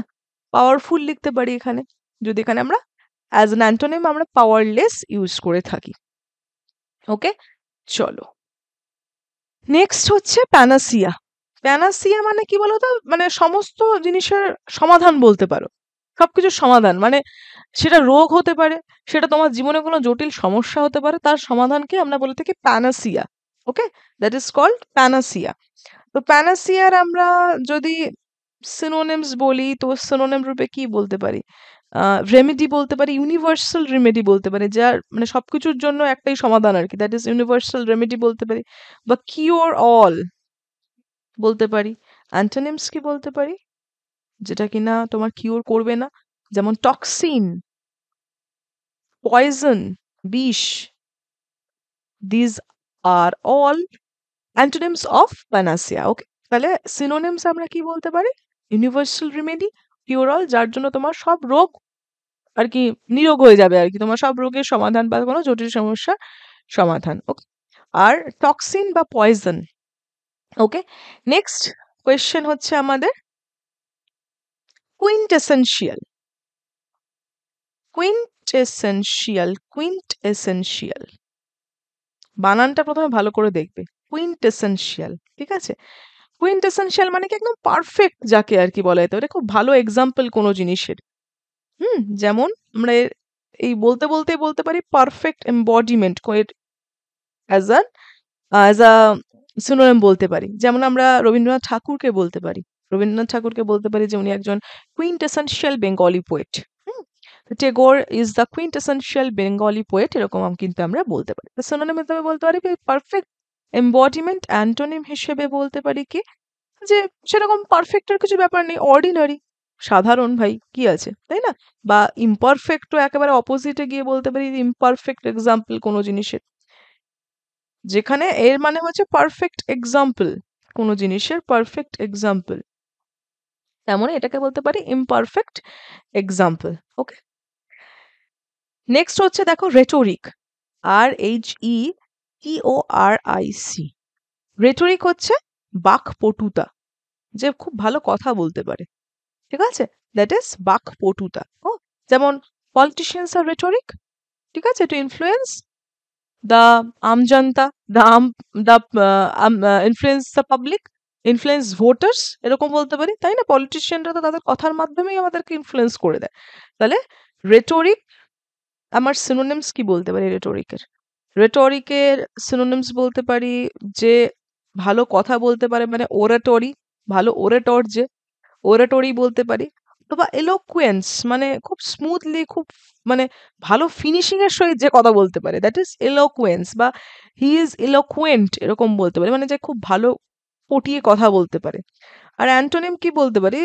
পাওয়ারফুল লিখতে পারি এখানে, যদি এখানে আমরা অ্যাজ অ্যান অ্যান্টোনিম আমরা পাওয়ারলেস ইউজ করে থাকি। ওকে, চলো নেক্সট হচ্ছে প্যানাসিয়া। প্যানাসিয়া মানে কি বলতো, মানে সমস্ত জিনিসের সমাধান বলতে পারো, সবকিছুর সমাধান, মানে সেটা রোগ হতে পারে, সেটা তোমার জীবনে কোনো জটিল সমস্যা হতে পারে, তার সমাধানকে আমরা বলে থাকি panacea. Okay, that is called panacea. তো প্যানাসিয়ার আমরা যদি সিনোনিমস বলি, তো সিনোনিম রূপে কি বলতে পারি? রেমেডি বলতে পারি, ইউনিভার্সাল রেমেডি বলতে পারি, যার মানে সবকিছুর জন্য একটাই সমাধান আর কি, দ্যাট ইজ ইউনিভার্সাল রেমেডি বলতে পারি, বা কিওর অল বলতে পারি। অ্যান্টোনিমস কি বলতে পারি, যেটা কিনা তোমার কিওর করবে না, যেমন টক্সিন, পয়জন, বিষ। These are all antonyms of panacea. Okay, তাহলে সিনোনিমস আমরা কি বলতে পারি? ইউনিভার্সাল রেমেডি, কিওর অল, যার জন্য তোমার সব রোগ আর কি নিরোগ হয়ে যাবে আর কি, তোমার সব রোগের সমাধান বা কোনো জটিল সমস্যার সমাধান। ওকে, আর টক্সিন বা পয়জন। ওকে, নেক্সট কোয়েশ্চেন হচ্ছে আমাদের কুইন্টেসেনশিয়াল। কুইন্টেসেনশিয়াল, কুইন্টেসেনশিয়াল বানানটা প্রথমে ভালো করে দেখবে, কুইন্টেসেনশিয়াল, ঠিক আছে। কুইন্টেসেনশিয়াল মানে কি একদম পারফেক্ট যাকে আর কি বলা যেতে পারে, খুব ভালো এক্সাম্পল কোনো জিনিসের। যেমন আমরা এই বলতে বলতে বলতে পারি perfect embodiment, as a as a synonym বলতে পারি। যেমন আমরা রবীন্দ্রনাথ ঠাকুরকে বলতে পারি, রবীন্দ্রনাথ ঠাকুরকে বলতে পারি যে উনি একজন quintessential Bengali poet. Tagore is the quintessential Bengali poet, এরকম কিন্তু আমরা বলতে পারি। সিনোনিম হিসেবে বলতে পারি পারফেক্ট এম্বডিমেন্ট। অ্যান্টোনিম হিসেবে বলতে পারি কি, যে সেরকম পারফেক্টের কিছু ব্যাপার নেই, অর্ডিনারি, সাধারণ ভাই, কি আছে, তাই না? বা ইমপারফেক্টও একেবারে অপোজিটে গিয়ে বলতে পারি ইমপারফেক্ট এক্সাম্পল কোনো জিনিসের, যেখানে এর মানে হচ্ছে পারফেক্ট এক্সাম্পল, কোনো জিনিসের পারফেক্ট এক্সাম্পল, তেমন এটাকে বলতে পারি ইমপারফেক্ট এক্সাম্পল। ওকে, নেক্সট হচ্ছে দেখো রেটোরিক, RHETORIC। রেটোরিক হচ্ছে বাকপটুতা, যে খুব ভালো কথা বলতে পারে, ঠিক আছে, দ্যাট ইজ বাকপটুতা। ও, যেমন পলিটিশিয়ানস আর রেটোরিক, ঠিক আছে, টু ইনফ্লুয়েন্স দ্য আমজনতা, the influence the public, influence voters, এরকম বলতে পারি, তাই না? পলিটিশিয়ানরা তো তাদের কথার মাধ্যমেই আমাদেরকে ইনফ্লুয়েন্স করে দেয়। তাহলে রেটোরিক, আমার সিনোনিমস কি বলতে পারি রেটোরিকের? রেটোরিকের সিনোনিমস বলতে পারি যে ভালো কথা বলতে পারে, মানে ওরেটরি, ভালো ওরেটর যে, ওরেটরি বলতে পারি। অথবা এলোকুয়েন্স মানে খুব স্মুথলি, খুব মানে ভালো ফিনিশিং এর সহিত যে কথা বলতে পারে, দ্যাট ইজ এলোকুয়েন্স, বা হি ইজ এলোকুয়েন্ট এরকম বলতে পারে, মানে যে খুব ভালো পটিয়ে কথা বলতে পারে। আর অ্যান্টোনিম কি বলতে পারি,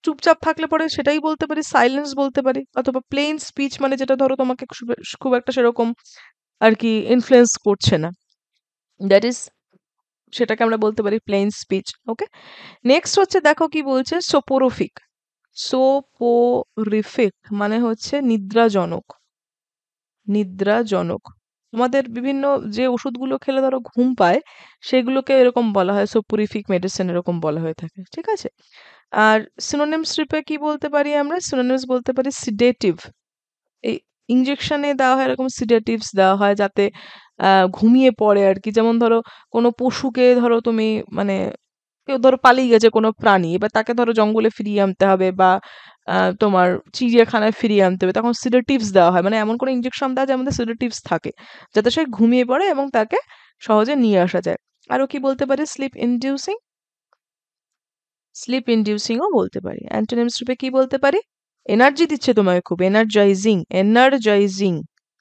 চুপচাপ থাকলে পরে সেটাই বলতে পারি, সাইলেন্স বলতে পারি। অথবা প্লেন স্পিচ মানে যেটা ধরো তোমাকে খুব একটা সেরকম আর কি ইনফ্লুয়েন্স করছে না, দ্যাট ইজ সেটাকে আমরা বলতে পারি প্লেন স্পিচ। ওকে, নেক্সট হচ্ছে দেখো কি বলছে, সোপোরোফিক। সোপোরিফিক মানে হচ্ছে নিদ্রাজনক। নিদ্রাজনক। আমাদের বিভিন্ন যে ওষুধগুলো খেলে ধরো ঘুম পায়, সেগুলোকে এরকম বলা হয় সোপোরিফিক মেডিসিন, এরকম বলা হয়ে থাকে। ঠিক আছে? আর সিনোনিমস রূপে কি বলতে পারি আমরা? সিনোনিমস বলতে পারি সিডেটিভ। এই ইনজেকশনে দেওয়া হয়, এরকম সিডেটিভস দেওয়া হয় যাতে ঘুমিয়ে পড়ে আর কি। যেমন ধরো কোনো পশুকে ধরো তুমি মানে কেউ ধরো পালিয়ে গেছে কোনো প্রাণী, এবার তাকে ধরো জঙ্গলে ফিরিয়ে আনতে হবে বা তোমার চিড়িয়াখানায় ফিরিয়ে আনতে হবে, তখন সিডেটিভস দেওয়া হয়। মানে এমন কোনো ইনজেকশন দেওয়া যার মধ্যে সিডেটিভস থাকে, যাতে সে ঘুমিয়ে পড়ে এবং তাকে সহজে নিয়ে আসা যায়। আরো কি বলতে পারি? Slip inducing. স্লিপ ইনডিউসিংও বলতে পারি। অ্যান্টোনিমস রূপে কি বলতে পারি? এনার্জি দিচ্ছে তোমাকে খুব, এনার্জাইজিং। এনার্জাইজিং,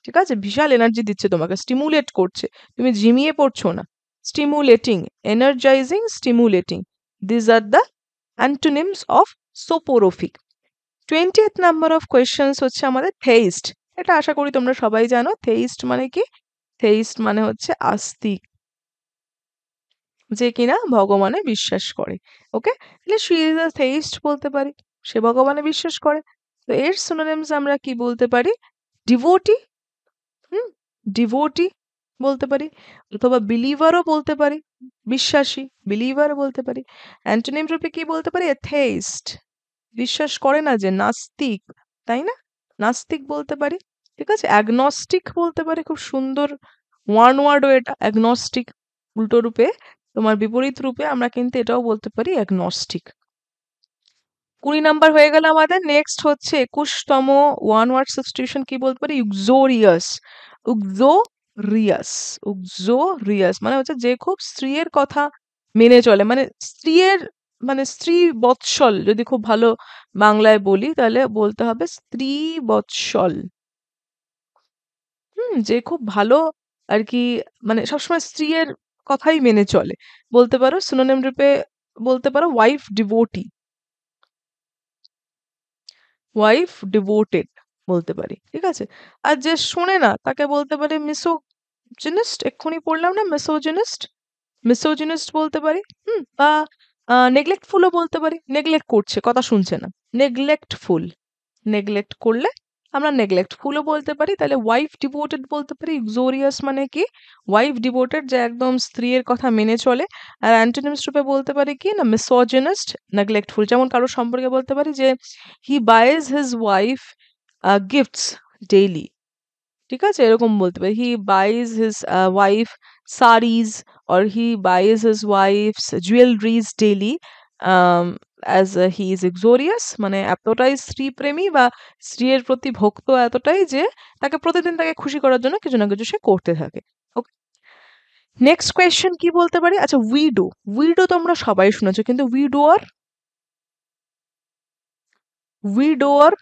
ঠিক আছে? বিশাল এনার্জি দিচ্ছে তোমাকে, স্টিমুলেট করছে, তুমি ঝিমিয়ে পড়ছো না। Stimulating, energising, stimulating, these are the antonyms of soporific. 20th number of questions হচ্ছে আমাদের থেইস্ট। এটা আশা করি তোমরা সবাই জানো। থেইস্ট মানে কি? থেইস্ট মানে হচ্ছে আস্তিক, যে কিনা ভগবানে বিশ্বাস করে। ওকে, তাহলে শি ইজ আ থেইস্ট বলতে পারি, সে ভগবানে বিশ্বাস করে। তো এর সিনোনিমস আমরা কি বলতে পারি? ডিভোটি। হুম, ডিভোটি বলতে পারি, অথবা বিলিভারও বলতে পারি, বিশ্বাসী, বিলিভার বলতে পারি। অ্যান্টোনিম রূপে কি বলতে পারি? এথেইস্ট, বিশ্বাস করে না, যে নাস্তিক, তাই না? নাস্তিক বলতে পারি। ঠিক আছে, অ্যাগনস্টিক বলতে পারি, খুব সুন্দর ওয়ান ওয়ার্ডও এটা, অ্যাগনস্টিক। উল্টো রূপে, তোমার বিপরীত রূপে আমরা কিন্তু এটাও বলতে পারি অ্যাগনস্টিক। 20 নাম্বার হয়ে গেল আমাদের। নেক্সট হচ্ছে 21তম ওয়ান ওয়ার্ড সাবস্টিটিউশন কি বলতে পারি? উক্সোরিয়াস। উক্সোরিয়াস, উক্সোরিয়াস মানে হচ্ছে যে খুব স্ত্রীর কথা মেনে চলে, মানে স্ত্রীর, মানে স্ত্রী বৎসল, যদি খুব ভালো বাংলায় বলি তাহলে বলতে হবে স্ত্রী বৎসল। যে খুব ভালো আর কি, মানে সবসময় স্ত্রীর কথাই মেনে চলে, বলতে পারো। সিনোনিম রূপে বলতে পারো ওয়াইফ ডিভোটি। ওয়াইফ ডিভোটেড বলতে পারি। ঠিক আছে? আর যে শোনে না তাকে বলতে পারি মিসোজিনিস্ট। এক্ষুনি পড়লাম না, মিসোজিনিস্ট। মিসোজিনিস্ট বলতে পারি। বা নেগলেক্টফুলও বলতে পারি, নেগলেক্ট করছে, কথা শুনছে না, নেগলেক্টফুল। নেগলেক্ট করলে আমরা নেগলেক্টফুলও বলতে পারি। তাহলে ওয়াইফ ডিভোটেড বলতে পারি। উক্সোরিয়াস মানে কি? ওয়াইফ ডিভোটেড, যে একদম স্ত্রীর কথা মেনে চলে। আর অ্যান্টোনিমস রূপে বলতে পারি কি না? Misogynist, neglectful. যেমন কারো সম্পর্কে বলতে পারি যে he buys his wife gifts daily. ঠিক আছে? এরকম বলতে পারি, he buys his wife saris, or he buys his wife's jewelries daily, as he is uxorious, মানে এতটাই স্ত্রী প্রেমী বা স্ত্রীর প্রতি ভক্ত এতটাই যে তাকে প্রতিদিন তাকে খুশি করার জন্য কিছু না কিছু সে করতে থাকে। ওকে, নেক্সট কোয়েশ্চেন কি বলতে পারি? আচ্ছা, উইডো। উইডো তোমরা সবাই শুনেছো, কিন্তু উইডোয়ার, উইডোয়ার,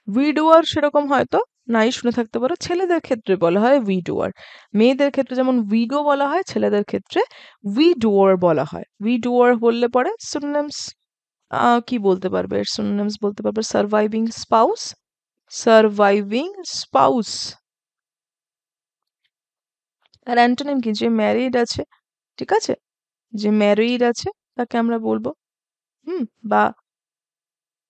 উইডোয়ার সেরকম হয়তো নাই শুনে থাকতে পারো। ছেলেদের ক্ষেত্রে বলা হয় উইডোয়ার। মেয়েদের ক্ষেত্রে যেমন উইডো বলা হয়, ছেলেদের ক্ষেত্রে উইডোয়ার বলা হয়। উইডোয়ার বললে পরে সিনোনিমস কি বলতে পারবে? এর সিনোনিমস বলতে পারবে সারভাইভিং স্পাউস। Surviving spouse. আর অ্যান্টোনিম কি? যে ম্যারিড আছে। ঠিক আছে, যে ম্যারিড আছে তাকে আমরা বলবো, বা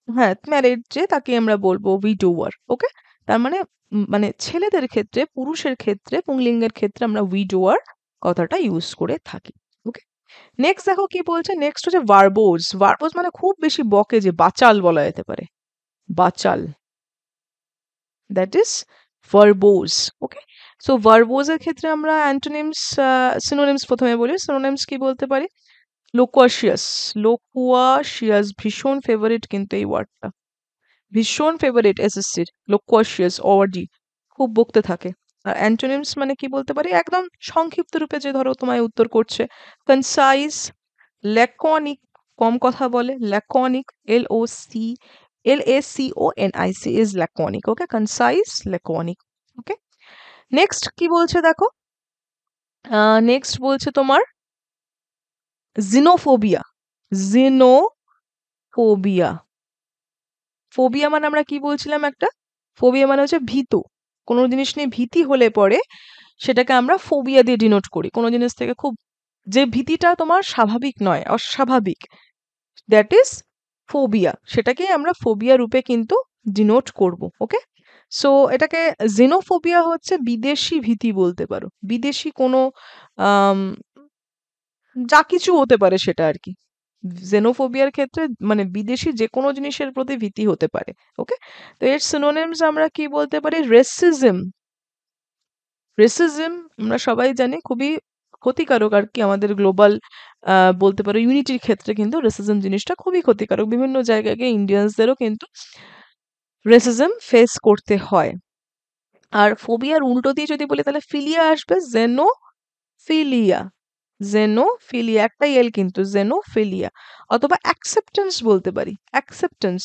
হ্যাঁ ম্যারিড যে, তাকে আমরা বলবো উইডোয়ার। ওকে, তার মানে মানে ছেলেদের ক্ষেত্রে, পুরুষের ক্ষেত্রে, পুংলিঙ্গের ক্ষেত্রে আমরা উইডোয়ার কথাটা ইউজ করে থাকি। ওকে, নেক্সট দেখো কি বলছে। নেক্সট হচ্ছে ভার্বোজ। ভার্বোজ মানে খুব বেশি বকে, যে বাচাল বলা যেতে পারে, বাচাল, দ্যাট ইজ ভার্বোজ। ওকে, সো ভার্বোজের ক্ষেত্রে আমরা অ্যান্টোনিমস, সিনোনিমস প্রথমে বলি। সিনোনিমস কি বলতে পারি? লোকুয়াশিয়াস। লোকুয়াশিয়াস ভীষণ ফেভারিট কিন্তু এই ওয়ার্ডটা, ভীষণ ফেভারিট এসএসসির। লোকুয়াশিয়াস অর্ডি, খুব বকতে থাকে। আর অ্যান্টোনিমস মানে কি বলতে পারি? একদম সংক্ষিপ্ত রূপে, যে ধরো তোমায় উত্তর করছে। কনসাইজ, ল্যাকনিক, কম কথা বলে, laconic, LACONIC is laconic. Okay, concise, laconic. Okay, next কি বলছে দেখো। নেক্সট বলছে তোমার জিনোফোবিয়া। জিনোফোবিয়া। ফোবিয়া মানে আমরা কি বলছিলাম একটা? ফোবিয়া মানে হচ্ছে ভীতু, কোনো জিনিস নিয়ে ভীতি হলে পরে সেটাকে আমরা ফোবিয়া দিয়ে ডিনোট করি। কোনো জিনিস থেকে খুব যে ভীতিটা তোমার স্বাভাবিক নয়, অস্বাভাবিক, দ্যাট ইজ ফোবিয়া। সেটাকেই আমরা ফোবিয়া রূপে কিন্তু ডিনোট করব। ওকে, সো এটাকে জেনোফোবিয়া হচ্ছে বিদেশি ভীতি বলতে পারো, বিদেশি কোনো আম, যা কিছু হতে পারে সেটা আর কি। জেনোফোবিয়ার ক্ষেত্রে মানে বিদেশি যে কোনো জিনিসের প্রতি ভীতি হতে পারে। ওকে, তো এর সিনোনিমস আমরা কি বলতে পারি? রেসিজম। রেসিজম আমরা সবাই জানি খুবই ক্ষতিকারক আর কি আমাদের গ্লোবাল বলতে পারো ইউনিটির ক্ষেত্রে, কিন্তু রেসিজম জিনিসটা খুবই ক্ষতিকারক। বিভিন্ন জায়গায় গিয়ে ইন্ডিয়ানসদেরও কিন্তু রেসিজম ফেস করতে হয়। আর ফোবিয়ার উল্টো দিয়ে যদি বলি তাহলে ফিলিয়া আসবে, জেনোফিলিয়া। জেনোফিলিয়া একটাই এল কিন্তু, জেনোফিলিয়া। অথবা অ্যাকসেপ্টেন্স বলতে পারি, অ্যাকসেপ্টেন্স।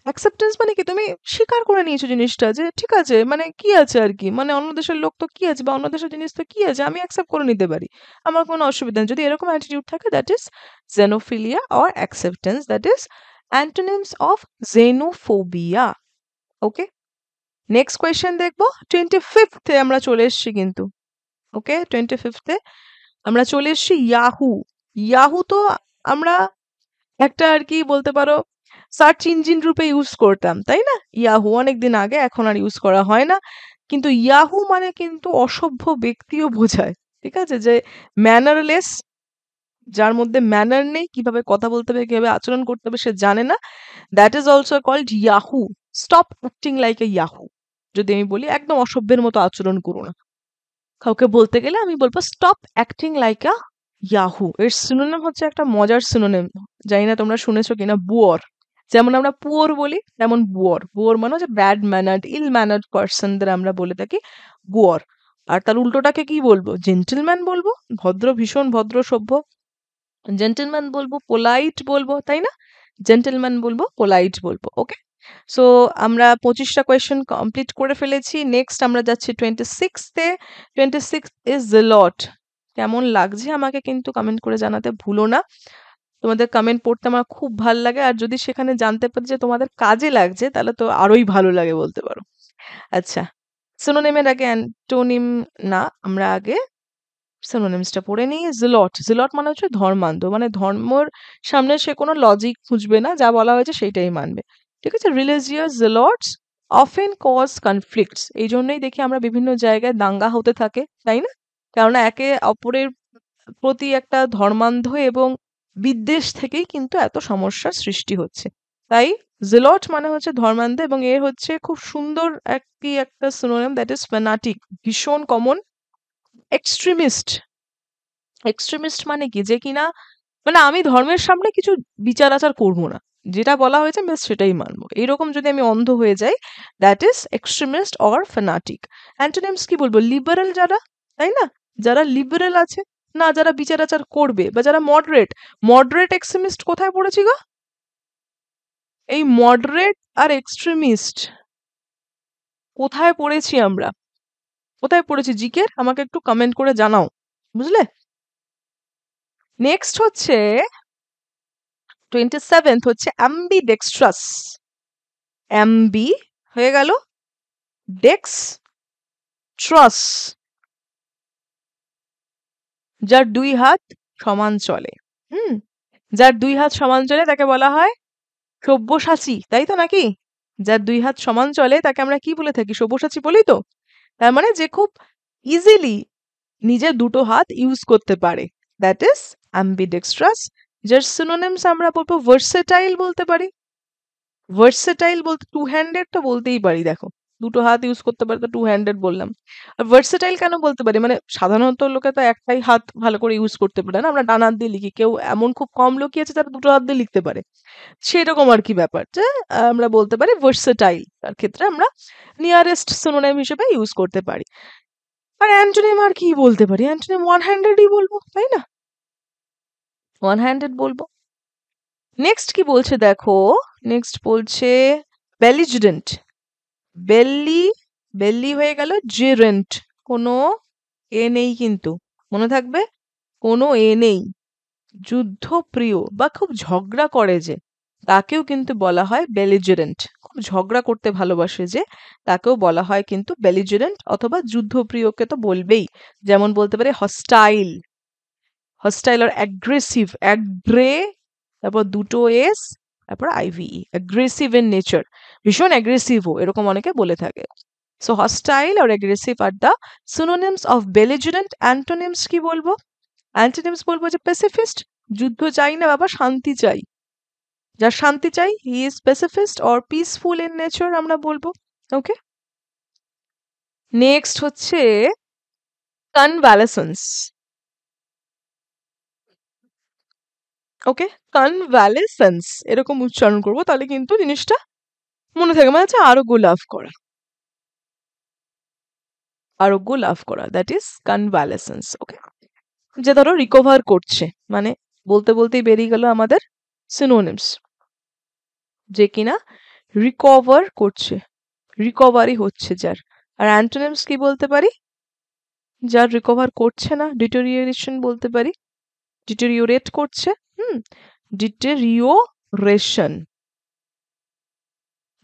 অ্যাকসেপ্টেন্স মানে কি তুমি স্বীকার করে নিয়েছো জিনিসটা, যে ঠিক আছে মানে কি আছে আর কি, মানে অন্য দেশের লোক তো কি আছে বা অন্য দেশের জিনিস তো কি আছে, আমি অ্যাকসেপ্ট করে নিতে পারি, আমার কোনো অসুবিধা নেই। যদি এরকম অ্যাটিটিউড থাকে, that is xenophilia or acceptance, that is antonyms of xenophobia. Okay, next question দেখবো 25th আমরা চলে এসেছি কিন্তু। ওকে, 25th আমরা চলে এসেছি ইয়াহু। ইয়াহু তো আমরা একটা আর কি বলতে পারো সার্চ ইঞ্জিন রূপে ইউজ করতাম, তাই না? ইয়াহু অনেকদিন আগে, এখন আর ইউজ করা হয় না। কিন্তু ইয়াহু মানে কিন্তু অসভ্য ব্যক্তিও বোঝায়, ঠিক আছে? যে ম্যানারলেস, যার মধ্যে ম্যানার নেই, কিভাবে কথা বলতে হবে কিভাবে আচরণ করতে হবে সে জানে না, that is also called yahoo. Stop acting like a yahoo. যদি আমি বলি একদম অসভ্যের মতো আচরণ করো না, কাউকে বলতে গেলে আমি বলবো স্টপ অ্যাক্টিং লাইক আ ইয়াহু। এর সিনোনিম হচ্ছে একটা মজার সিনোনিম, জানি না তোমরা শুনেছো কিনা, বুয়র। যেমন আমরা পুয়োর বলি, তেমন বুয়র। বুয়র মানে হচ্ছে ব্যাড ম্যানার্ড, ইল ম্যানার্ড পার্সনদের আমরা বলে থাকি বুয়র। আর তার উল্টোটাকে কি বলবো? জেন্টলম্যান বলবো, ভদ্র, ভীষণ ভদ্র সভ্য। জেন্টলম্যান বলবো, পোলাইট বলবো, তাই না? জেন্টলম্যান বলবো, পোলাইট বলবো। ওকে, সো আমরা 25টা কোয়েশ্চেন কমপ্লিট করে ফেলেছি। নেক্সট আমরা যাচ্ছি 26th-এ। 26 ইজ জিলট। কেমন লাগছে আমাকে কিন্তু কমেন্ট করে জানাতে ভুলো না। তোমাদের কমেন্ট পড়তে আমার খুব ভাল লাগে, আর যদি সেখানে জানতে পারি যে তোমাদের কাজে লাগছে তাহলে তো আরোই ভালো লাগে বলতে পারো। আচ্ছা, সিনোনিমের আগে অ্যান্টোনিম না, আমরা আগে সিনোনিমসটা পড়ে নিই। জিলট। জিলট মানে হচ্ছে ধর্মান্ধ, মানে ধর্মর সামনে সে কোনো লজিক খুঁজবে না, যা বলা হয়েছে সেইটাই মানবে। ঠিক আছে, রিলিজিয়াস জিলটস অফেন কজ কনফ্লিক্টস। এই জন্যই দেখি আমরা বিভিন্ন জায়গায় দাঙ্গা হতে থাকে, তাই না? কেননা একে অপরের প্রতি একটা ধর্মান্ধ এবং বিদ্বেষ থেকেই কিন্তু এত সমস্যার সৃষ্টি হচ্ছে। তাই জিলট মানে হচ্ছে ধর্মান্ধ, এবং এর হচ্ছে খুব সুন্দর একটা সিনোনিম, দ্যাট ইজ ফ্যানাটিক। ভীষণ কমন। এক্সট্রিমিস্ট। এক্সট্রিমিস্ট মানে কি? যে কিনা মানে আমি ধর্মের সামনে কিছু বিচার আচার করবো না, যেটা বলা হয়েছে বেশ সেটাই মানবো, এইরকম যদি আমি অন্ধ হয়ে যাই, that is extremist or fanatic. Antonyms কি বলবো? লিবারেল যারা, তাই না? যারা লিবারেল আছে, না যারা বিচার আচার করবে, বা যারা মডারেট। মডারেট এক্সট্রিমিস্ট কোথায় পড়েছি গো? এই মডারেট আর এক্সট্রিমিস্ট কোথায় পড়েছি আমরা? কোথায় পড়েছি জিকের? আমাকে একটু কমেন্ট করে জানাও, বুঝলে? নেক্সট হচ্ছে 27th হচ্ছে অ্যাম্বিডেক্সট্রাস। অ্যাম্বি হয়ে গেল, ডেক্সট্রাস, যার দুই হাত সমান চলে। হুম, যার দুই হাত সমান চলে তাকে বলা হয় সব্যসাচী, তাই তো নাকি? যার দুই হাত সমান চলে তাকে আমরা কি বলে থাকি? সব্যসাচী বলি তো। তার মানে যে খুব ইজিলি নিজের দুটো হাত ইউজ করতে পারে, দ্যাট ইজ অ্যাম্বিডেক্সট্রাস। যার সিনোনিমস আমরা বলবো ভার্সেটাইল বলতে পারি। ভার্সেটাইল বলতে টু হ্যান্ডেড তো বলতেই পারি, দেখো দুটো হাত ইউজ করতে পারে তো টু হ্যান্ডেড বললাম। আর ভার্সেটাইল কেন বলতে পারি? মানে সাধারণত লোকে তো একটাই হাত ভালো করে ইউজ করতে পারে না, আমরা ডান হাত দিয়ে লিখি, কেউ এমন খুব কম লোকই আছে যারা দুটো হাত দিয়ে লিখতে পারে। সেরকম আর কি ব্যাপার, যে আমরা বলতে পারি ভার্সেটাইল, তার ক্ষেত্রে আমরা নিয়ারেস্ট সিনোনিম হিসেবে ইউজ করতে পারি। আর অ্যান্টোনিম আর কি বলতে পারি? অ্যান্টোনিম ওয়ান হ্যান্ডেডই বলবো, তাই না? ওয়ান হ্যান্ডেড বলবো। নেক্সট কি বলছে দেখো, নেক্সট বলছে বেলিজেরেন্ট। বেল্লি, বেল্লি হয়ে গেল জেরেন্ট, কোনো এ নেই কিন্তু, মনে থাকবে, কোনো এ নেই। যুদ্ধপ্রিয় বা খুব ঝগড়া করে যে, তাকেও কিন্তু বলা হয় বেলিজেরেন্ট। খুব ঝগড়া করতে ভালোবাসে যে, তাকেও বলা হয় কিন্তু বেলিজেরেন্ট অথবা যুদ্ধপ্রিয়কে তো বলবেই। যেমন বলতে পারে হস্টাইল, হস্টাইল আর অ্যাগ্রেসিভ, অ্যাগ্রে, তারপর দুটো এস, তারপর আইভিই, অ্যাগ্রেসিভ ইন নেচার, ভীষণ অ্যাগ্রেসিভও, এরকম অনেকে বলে থাকে। সো হস্টাইল আর aggressive are the synonyms of belligerent. Antonyms কি বলবো? অ্যান্টোনিমস বলবো যে পেসিফিস্ট, যুদ্ধ চাই না বাবা, শান্তি চাই। যার শান্তি চাই, he is pacifist or peaceful in nature আমরা বলবো। ওকে, নেক্সট হচ্ছে কনভ্যালেসেন্স। ওকে, কনভ্যালেসেন্স এরকম উচ্চারণ করবো, তাহলে কিন্তু জিনিসটা মনে থাকে, মানে হচ্ছে আরোগ্য লাভ করা, আরোগ্য লাভ করা, দ্যাট ইজ কনভ্যালেসেন্স। ওকে, যে ধরো রিকভার করছে, মানে বলতে বলতেই বেরিয়ে গেল আমাদের সিনোনিমস, যে কিনা রিকভার করছে, রিকভারি হচ্ছে যার। আর অ্যান্টোনিমস কি বলতে পারি? যার রিকভার করছে না, ডিটোরিয়েশন বলতে পারি, ডিটোরিওরেট করছে, ডিটেরিওরেশন,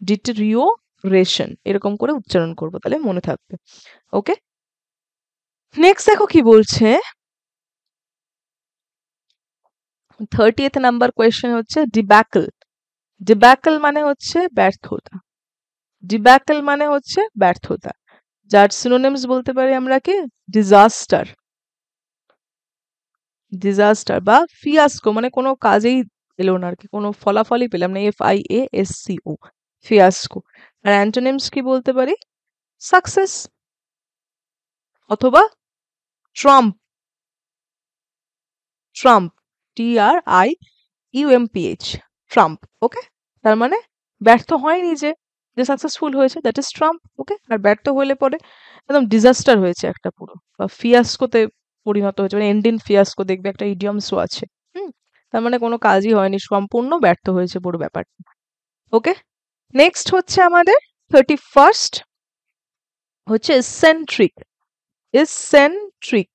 ডিটেরিওরেশন এরকম করে উচ্চারণ করবো, তাহলে মনে থাকবে। ওকে, নেক্সট দেখো কি বলছে, 30th নাম্বার কোয়েশ্চেন হচ্ছে ডিব্যাকল। ডিব্যাকল মানে হচ্ছে ব্যর্থতা, ডিব্যাকল মানে হচ্ছে ব্যর্থতা, যার সিনোনিমস বলতে পারি আমরা কি? ডিজাস্টার, ডিজাস্টার বা ফিয়াস্কো, মানে কোনো কাজেই এলো না আর কি, কোনো ফলাফলই পেলাম না, FIASCO, ফিয়াস্কো। আর অ্যান্টোনিমস কি বলতে পারি? সাকসেস অথবা ট্রাম্প, ট্রাম্প, TRIUMPH, ট্রাম্প। ওকে, তার মানে ব্যর্থ হয়নি, যে যে সাকসেসফুল হয়েছে দ্যাট ইজ ট্রাম্প। ওকে, আর ব্যর্থ হলে পরে একদম ডিজাস্টার হয়েছে একটা পুরো, বা ফিয়াস্কোতে পরিণত হয়েছে, মানে এন্ড ইন ফিয়াস্কো, দেখবে একটা ইডিয়মসও আছে। হুম, তার মানে কোনো কাজই হয়নি, সম্পূর্ণ ব্যর্থ হয়েছে পুরো ব্যাপারটা। ওকে, নেক্সট হচ্ছে আমাদের 31st হচ্ছে এসেন্ট্রিক। এসেন্ট্রিক,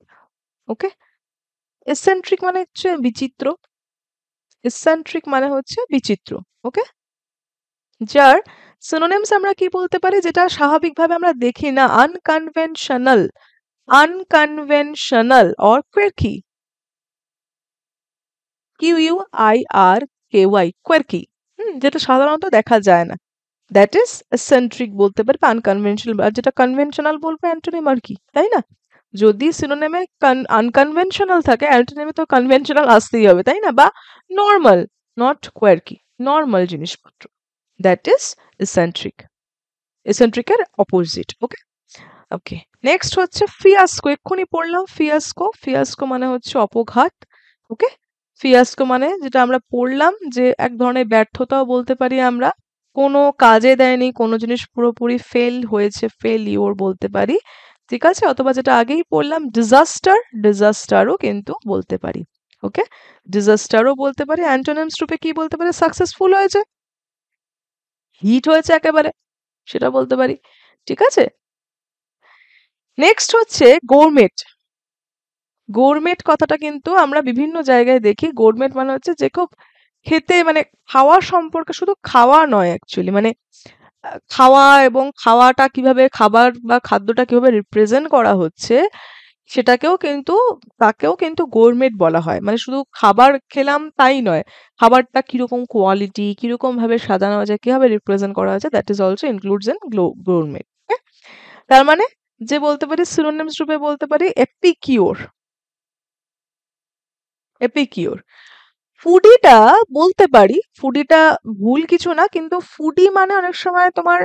ওকে, এসেন্ট্রিক মানে হচ্ছে বিচিত্র, এসেন্ট্রিক মানে হচ্ছে বিচিত্র। ওকে, যার সিনোনিমস আমরা কি বলতে পারি, যেটা স্বাভাবিকভাবে আমরা দেখি না? Unconventional, unconventional or quirky, QUIRKY, quirky, যেটা সাধারণত দেখা যায় না, দ্যাট ইজ এসেন্ট্রিক বলতে পারি, বা আনকনভেনশনাল। আর যেটা কনভেনশনাল বলবো অ্যান্টোনিম আর কি, তাই না? যদি সিনোনিমে আনকনভেনশনাল থাকে, অ্যান্টোনিমে তো কনভেনশনাল আসতেই হবে, তাই না? বা নর্মাল, নট কোয়ার্কি, নর্মাল জিনিসপত্র, দ্যাট ইজ এসেন্ট্রিক, এসেন্ট্রিকের অপোজিট। ওকে, ওকে, নেক্সট হচ্ছে ফিয়াস্কো। এক্ষুনি পড়লাম ফিয়াস্কো, ফিয়াস্কো মানে হচ্ছে অপঘাত। ওকে, ফিয়াস্কো মানে যেটা আমরা পড়লাম, যে এক ধরনের ব্যর্থতাও বলতে পারি আমরা, কোনো কাজে দেয়নি, কোনো জিনিস পুরোপুরি ফেল হয়েছে, ফেলিওর বলতে পারি, ঠিক আছে? অথবা যেটা আগেই পড়লাম ডিজাস্টার, ডিজাস্টারও কিন্তু বলতে পারি। ওকে, ডিজাস্টারও বলতে পারি। অ্যান্টোনিমস রূপে কি বলতে পারি? সাকসেসফুল হয়েছে, হিট হয়েছে একেবারে, সেটা বলতে পারি, ঠিক আছে? নেক্সট হচ্ছে গোরমেট। গোরমেট কথাটা কিন্তু আমরা বিভিন্ন জায়গায় দেখি। গোরমেট মানে হচ্ছে যে খুব খেতে, মানে খাওয়া সম্পর্কে, শুধু খাওয়া নয় অ্যাকচুয়ালি, মানে খাওয়া এবং খাওয়াটা কিভাবে, খাবার বা খাদ্যটা কিভাবে রিপ্রেজেন্ট করা হচ্ছে, সেটাকেও কিন্তু, তাকেও কিন্তু গোরমেট বলা হয়। মানে শুধু খাবার খেলাম তাই নয়, খাবারটা কিরকম কোয়ালিটি, কিরকম ভাবে সাজানো হয়েছে, কিভাবে রিপ্রেজেন্ট করা হয়েছে, that is also includes in gourmet. তার মানে যে বলতে পারি, সিনোনিমস রূপে বলতে পারি এপিকিওর, এপিকিওর। ফুডিটা বলতে পারি, ফুডিটা ভুল কিছু না, কিন্তু ফুডি মানে অনেক সময় তোমার,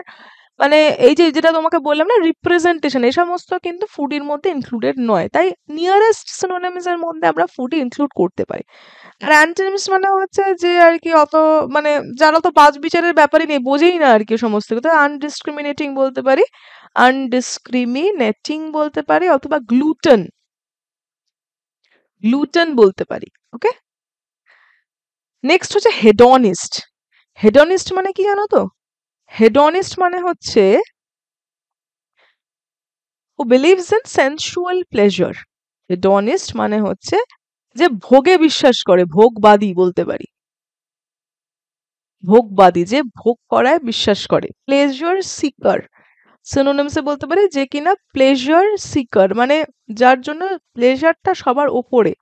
মানে এই যে যেটা তোমাকে বললাম না, রিপ্রেজেন্টেশন, এই সমস্ত কিন্তু ফুডির মধ্যে ইনক্লুডেড নয়, তাই নিয়ারেস্ট সিনোনিমস এর মধ্যে আমরা ফুডি ইনক্লুড করতে পারি। আর অ্যান্টোনিমস মানে হচ্ছে যে আর কি অত, মানে যারা তো বাছ বিচারের ব্যাপারই নেই, বোঝেই না আর কি সমস্ত কিছু, আনডিসক্রিমিনেটিং বলতে পারি, আনডিসক্রিমিনেটিং বলতে পারি, অথবা গ্লুটেন, গ্লুটেন বলতে পারি। ওকে, নেক্সট হচ্ছে হেডনিস্ট। হেডনিস্ট মানে কি জানো তো? হেডনিস্ট মানে হচ্ছে who believes in sensual pleasure. হেডনিস্ট মানে হচ্ছে যে ভোগে বিশ্বাস করে, ভোগবাদী বলতে পারি। ভোগবাদী, যে ভোগ করায় বিশ্বাস করে। প্লেজার সিকার, সিনোনিমসে বলতে পারি যে কিনা প্লেজার সিকার, মানে যার জন্য প্লেজারটা সবার ওপরে,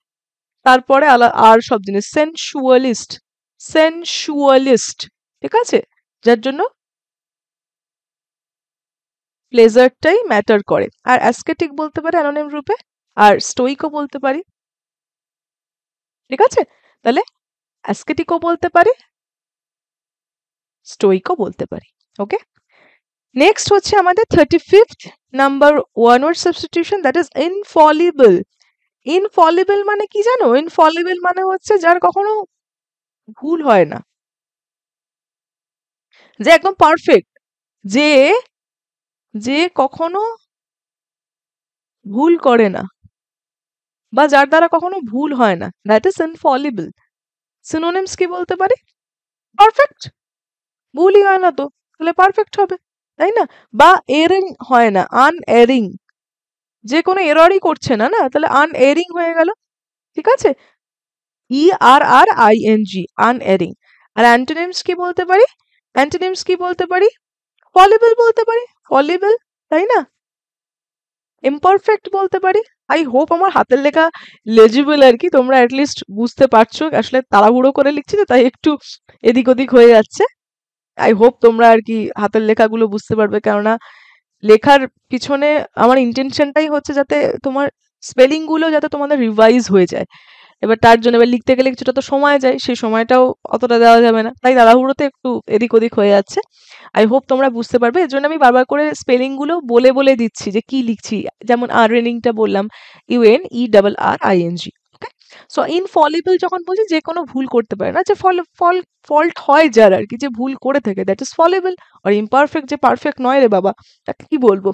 তারপরে আর সব জিনিস। সেনসুয়ালিস্ট, সেনসুয়ালিস্ট, ঠিক আছে, যার জন্য প্লেজারটাই ম্যাটার করে। আর অ্যাসকেটিক বলতে পারি অ্যানোনিম রূপে, আর স্টোইকও বলতে পারি, ঠিক আছে। তাহলে অ্যাসকেটিকও বলতে পারি, স্টোইকও বলতে পারি। ওকে, নেক্সট হচ্ছে আমাদের 35th number one word substitution, that is infallible. Infallible মানে কি জানো? ইনফলিবল মানে হচ্ছে যার কখনো ভুল হয় না, যে একদম পারফেক্ট, যে যে কখনো ভুল করে না, বা যার দ্বারা কখনো ভুল হয় না, দ্যাট ইজ ইনফলিবল। সিনোনিমস কি বলতে পারি? পারফেক্ট, ভুলই হয় না তো, তাহলে পারফেক্ট হবে, তাই না? বা এরিং হয় না, আনএরিং, যে কোনো এররই করছে না, না, তাহলে আনএরিং হয়ে গেল, ঠিক আছে। ERRING, আনএরিং। আর অ্যান্টোনিমস কি বলতে পারি? অ্যান্টোনিমস কি বলতে পারি? ফলিবল বলতে পারি, ফলিবল, তাই না? ইমপারফেক্ট বলতে পারি। আই হোপ আমার হাতের লেখা লেজিবল আর কি, তোমরা অ্যাটলিস্ট বুঝতে পারছো। আসলে তাড়াহুড়ো করে লিখছি তো, তাই একটু এদিক ওদিক হয়ে যাচ্ছে। আই হোপ তোমরা আর কি হাতের লেখাগুলো বুঝতে পারবে, কেননা লেখার পিছনে আমার ইন্টেনশনটাই হচ্ছে যাতে তোমার স্পেলিং গুলো যাতে তোমাদের রিভাইজ হয়ে যায়। এবার তার জন্য এবার লিখতে গেলে কিছুটা তো সময় যায়, সেই সময়টাও অতটা দেওয়া যাবে না, তাই তাড়াহুড়োতে একটু এদিক ওদিক হয়ে যাচ্ছে। আই হোপ তোমরা বুঝতে পারবে, এর জন্য আমি বারবার করে স্পেলিং গুলো বলে বলে দিচ্ছি যে কি লিখছি। যেমন আর্নিংটা বললাম, UNERRING। ওকে, সো ইনফলিবল যখন বলছি যে কোনো ভুল করতে পারে না, যে ফল্ট হয় যার আর কি, যে ভুল করে থাকে, দ্যাট ইজ ফলিবল। আর ইমপারফেক্ট, যে পারফেক্ট নয় রে বাবা, তাকে কি বলবো?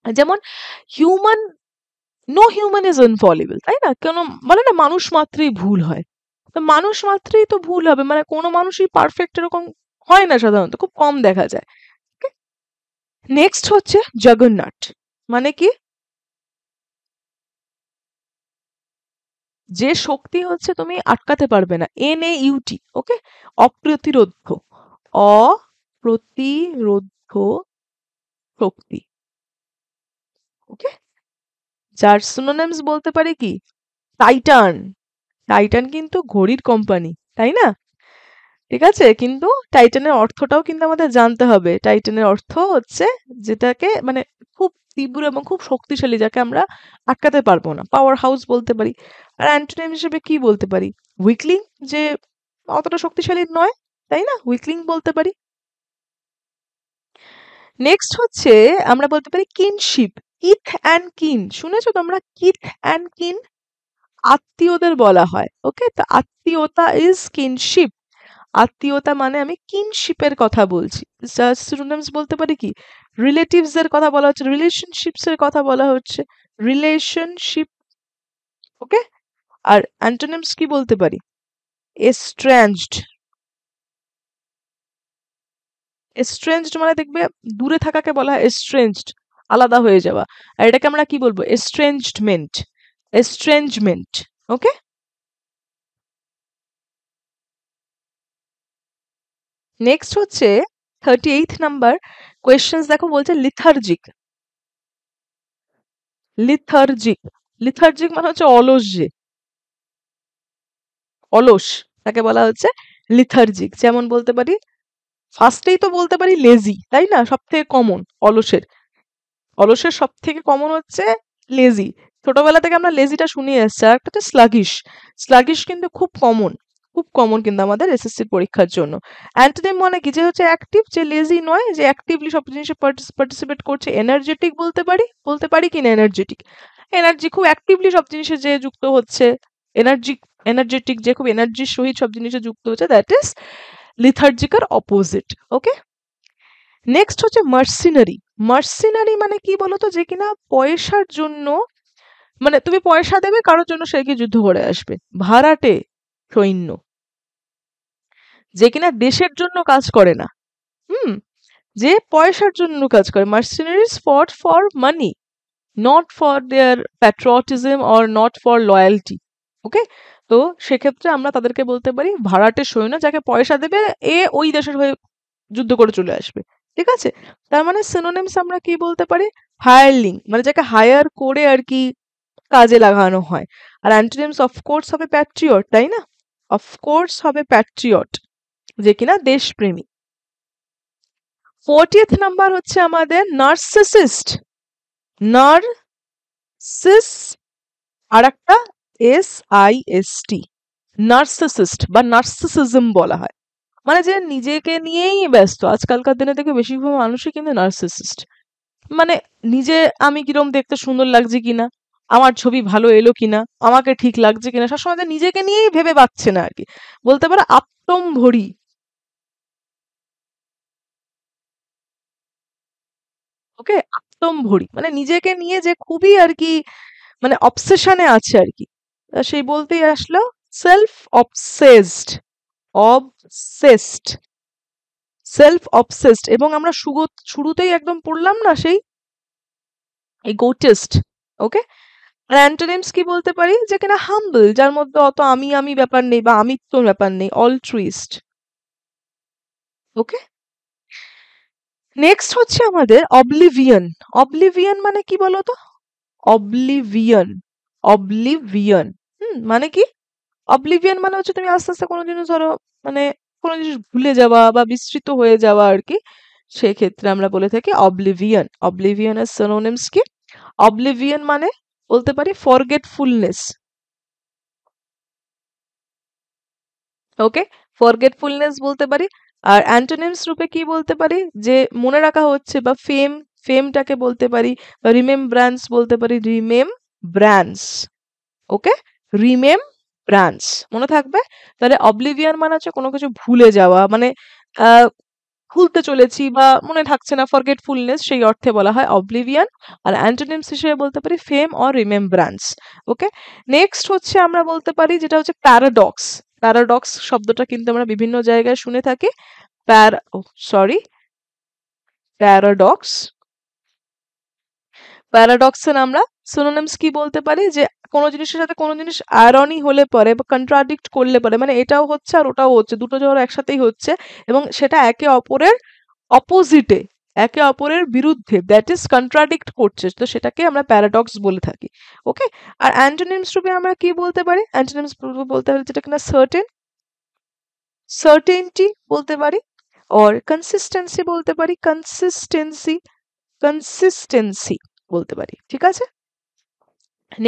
যেমন human, no human is infallible, তাই না? কেন বলে না মানুষ মাত্রই ভুল হয়, তো মানুষ মাত্রই তো ভুল হবে, মানে কোনো মানুষই পারফেক্ট এরকম হয় না, সাধারণত খুব কম দেখা যায়। নেক্সট হচ্ছে জগন্নাথ, মানে কি? যে শক্তি হচ্ছে তুমি আটকাতে পারবে না, NAUT, ওকে, অপ্রতিরোধ্য, অপ্রতিরোধ্য শক্তি, ওকে। যার সিনোনিমস বলতে পারি কি? টাইটান। টাইটান কিন্তু ঘড়ির কোম্পানি, তাই না? ঠিক আছে, কিন্তু টাইটানের অর্থটাও কিন্তু আমাদের জানতে হবে। টাইটানের অর্থ হচ্ছে যেটাকে মানে খুব তীব্র এবং খুব শক্তিশালী, যাকে আমরা আটকাতে পারবো না, পাওয়ার হাউস বলতে পারি। আর অ্যান্টোনিম হিসেবে কি বলতে পারি? উইকলিং, যে অতটা শক্তিশালী নয়, তাই না, উইকলিং বলতে পারি। নেক্সট হচ্ছে আমরা বলতে পারি কিনশিপ, কিথ অ্যান্ড কিন। শুনেছো তোমরা কিথ অ্যান্ড কিন? আত্মীয়দের বলা হয়, ওকে, তো আত্মীয়তা ইজ কিনশিপ। আত্মীয়তা মানে আমি কিনশিপের কথা বলছি। সিনোনিমস বলতে পারি কি? রিলেটিভস এর কথা বলা হচ্ছে, রিলেশনশিপস এর কথা বলা হচ্ছে, রিলেশনশিপ, ওকে। আর অ্যান্টোনিমস কি বলতে পারি? এস্ট্রেঞ্জড। এস্ট্রেঞ্জড মানে দেখবে দূরে থাকাকে বলা হয় এস্ট্রেঞ্জড, আলাদা হয়ে যাওয়া। আর এটাকে আমরা কি বলবো? এস্ট্রেঞ্জমেন্ট, এস্ট্রেঞ্জমেন্ট, ওকে। নেক্সট হচ্ছে 38 নাম্বার কোয়েশ্চেন্স, দেখো বলছে লিথার্জিক। লিথার্জিক, লিথার্জিক মানে হচ্ছে অলস, যে অলস, তাকে বলা হচ্ছে লিথার্জিক। যেমন বলতে পারি, ফার্স্টেই তো বলতে পারি লেজি, তাই না, সব থেকে কমন। অলসের, অলসের সব থেকে কমন হচ্ছে লেজি। ছোটবেলা থেকে আমরা লেজিটা শুনিয়ে এসছি। আর একটা হচ্ছে স্লাগিশ। স্লাগিশ কিন্তু খুব কমন, খুব কমন কিন্তু আমাদের এসএসসির পরীক্ষার জন্য। অ্যান্টোনিম মানে কি? যে হচ্ছে অ্যাক্টিভ, যে লেজি নয়, যে অ্যাক্টিভলি সব জিনিসে পার্টিসিপেট করছে। এনার্জেটিক বলতে পারি কি না? এনার্জেটিক, এনার্জি, খুব অ্যাক্টিভলি সব জিনিসে যে যুক্ত হচ্ছে। এনার্জি, এনার্জেটিক, যে খুব এনার্জির সহিত সব জিনিসে যুক্ত হচ্ছে, দ্যাট ইজ লিথার্জিকার অপোজিট, ওকে। নেক্সট হচ্ছে মার্সিনারি। মার্সিনারি মানে কি বলতো? যে কিনা পয়সার জন্য, মানে তুমি পয়সা দেবে কারোর জন্য, সে কি যুদ্ধ করে আসবে। ভাড়াটে সৈন্য, যে কিনা দেশের জন্য কাজ করে না, হুম, যে পয়সার জন্য কাজ করে। Mercenaries fought for money, not for their patriotism or not for loyalty, okay. তো সেক্ষেত্রে আমরা তাদেরকে বলতে পারি ভাড়াটে সৈন্য, যাকে পয়সা দেবে এ ওই দেশের হয়ে যুদ্ধ করে চলে আসবে। ঠিক আছে? তার মানে সিনোনিমস আমরা কি বলতে পারি? হায়ারলিং, মানে যাকে হায়ার করে আর কি কাজে লাগানো হয়। আর অ্যান্টোনিমস অফকোর্স হবে প্যাট্রিয়ট, তাই না? অফকোর্স হবে প্যাট্রিয়ট, যে কিনা দেশপ্রেমী। 40th নাম্বার হচ্ছে আমাদের নার্সিসিস্ট। নার্সিস আর একটা SIST, নার্সিসিস্ট বা নার্সিসিজম বলা হয়। মানে যে নিজেকে নিয়েই ব্যস্ত। আজকালকার দিনে দেখবে বেশিরভাগ মানুষই কিন্তু নার্সিসিস্ট। মানে নিজে আমি কিরম দেখতে সুন্দর লাগছে কিনা, আমার ছবি ভালো এলো কিনা, আমাকে ঠিক লাগছে কিনা, সবসময় যে নিজেকে নিয়েই ভেবে পাচ্ছে না আর কি। বলতে পারো আত্মম্ভরি। ওকে, আত্মম্ভরি মানে নিজেকে নিয়ে যে খুবই আর কি মানে অবসেশনে আছে আর কি। সেই বলতেই আসলো self obsessed, obsessed, self obsessed. এবং আমরা শুরুতেই একদম পড়লাম না সেই ইগোটিস্ট। ওকে, আর অ্যান্টোনিমস কি বলতে পারি? যে কিনা হাম্বল, যার মধ্যে অত আমি ব্যাপার নেই বা আমিত্বর ব্যাপার নেই, অলট্রুইস্ট। ওকে, নেক্সট হচ্ছে আমাদের অবলিভিয়ন। অবলিভিয়ন মানে কি বলতো? অবলিভিয়ন, অবলিভিয়ন মানে কি? অবলিভিয়ন মানে হচ্ছে তুমি আস্তে আস্তে কোনো জিনিস ধরো মানে কোনো জিনিস ভুলে যাওয়া বা বিস্মৃত হয়ে যাওয়া আর কি। সেক্ষেত্রে আমরা বলে থাকি অবলিভিয়ন। অবলিভিয়নের সিনোনিমস কি? অবলিভিয়ন মানে বলতে পারি ফরগেটফুলনেস। ওকে, ফরগেটফুলনেস বলতে পারি। আর অ্যান্টোনিমস রূপে কি বলতে পারি? যে মনে রাখা হচ্ছে বা ফেম, ফেমটাকে বলতে পারি। বা রিমেমব্রান্স বলতে পারি, রিমেমব্রান্স। ওকে, রিমেমব্রান্স মনে থাকবে। তাহলে অবলিভিয়ান মানে হচ্ছে কোনো কিছু ভুলে যাওয়া, মানে ভুলতে চলেছি বা মনে থাকছে না, ফরগেটফুলনেস, সেই অর্থে বলা হয় অবলিভিয়ান। আর অ্যান্টোনিমস হিসেবে বলতে পারি ফেম অর রিমেমব্রান্স। ওকে, নেক্সট হচ্ছে আমরা বলতে পারি যেটা হচ্ছে প্যারাডক্স। প্যারাডক্স শব্দটা কিন্তু আমরা বিভিন্ন জায়গায় শুনে থাকি। Sorry, paradox. প্যারাডক্সের আমরা সিনোনিমস কি বলতে পারি? যে কোনো জিনিসের সাথে কোনো জিনিস আয়রনি হলে পরে বা কন্ট্রাডিক্ট করলে পরে, মানে এটাও হচ্ছে আর ওটাও হচ্ছে, দুটো ধরো একসাথেই হচ্ছে এবং সেটা একে অপরের অপোজিটে, একে অপরের বিরুদ্ধে, দ্যাট ইজ কন্ট্রাডিক্ট করছে, তো সেটাকে আমরা প্যারাডক্স বলে থাকি। ওকে, আর অ্যান্টোনিমস রূপে আমরা কি বলতে পারি? অ্যান্টোনিমস রূপে বলতে পারি যেটা কিনা সার্টেন, সার্টেনটি বলতে পারি। और কনসিস্টেন্সি বলতে পারি, কনসিস্টেন্সি, কনসিস্টেন্সি বলতে পারি। ঠিক আছে,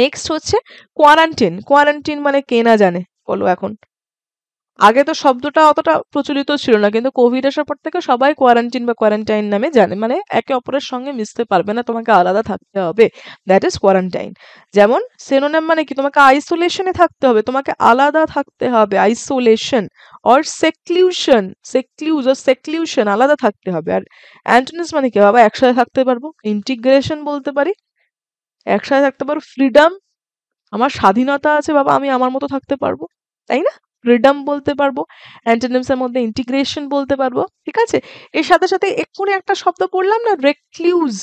নেক্সট হচ্ছে কোয়ারান্টিন। কোয়ারান্টিন মানে কে না জানে বলো এখন? আগে তো শব্দটা অতটা প্রচলিত ছিল না, কিন্তু কোভিড আসার পর থেকে সবাই কোয়ারান্টিন বা কোয়ারেন্টাইন নামে জানে। মানে একে অপরের সঙ্গে মিশতে পারবে না, তোমাকে আলাদা থাকতে হবে, দ্যাট ইজ কোয়ারান্টাইন। যেমন সিনোনিম মানে কি? তোমাকে আইসোলেশনে থাকতে হবে, তোমাকে আলাদা থাকতে হবে, আইসোলেশন। অর সেক্লিউশন, সেক্লিউজ অর সেক্লিউশন, আলাদা থাকতে হবে। আর অ্যান্টোনিমস মানে কি বাবা? একসাথে থাকতে পারবো, ইন্টিগ্রেশন বলতে পারি, একসাথে থাকতে পারবো। ফ্রিডম, আমার স্বাধীনতা আছে বাবা, আমি আমার মতো থাকতে পারবো, তাই না? ফ্রিডম বলতে পারবো। অ্যান্টোনিমস এর মধ্যে ইন্টিগ্রেশন বলতে পারবো। ঠিক আছে, এর সাথে সাথে এক্ষুনি একটা শব্দ পড়লাম না, রেক্লিউজ,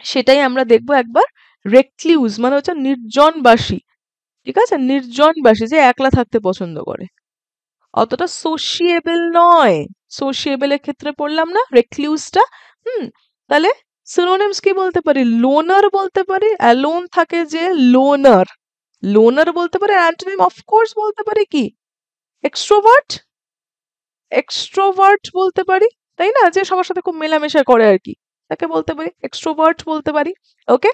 সেটাই আমরা দেখবো একবার। রেক্লিউজ মানে হচ্ছে নির্জনবাসী। ঠিক আছে, নির্জনবাসী, যে একলা থাকতে পছন্দ করে, অতটা সোশিয়েবল নয়। সোশিয়েবলের ক্ষেত্রে পড়লাম না রেক্লিউজটা। হুম, তাহলে সিনোনিমস কি বলতে পারি? লোনার বলতে পারি, অ্যালোন থাকে যে, লোনার, লোনার বলতে পারি। অ্যান্টোনিম অফকোর্স বলতে পারি কি? এক্সট্রোভার্ট, এক্সট্রোভার্ট বলতে পারি, তাই না? যে সবার সাথে খুব মেলামেশা করে আর কি, তাকে বলতে পারি এক্সট্রোভার্ট বলতে পারি। ওকে,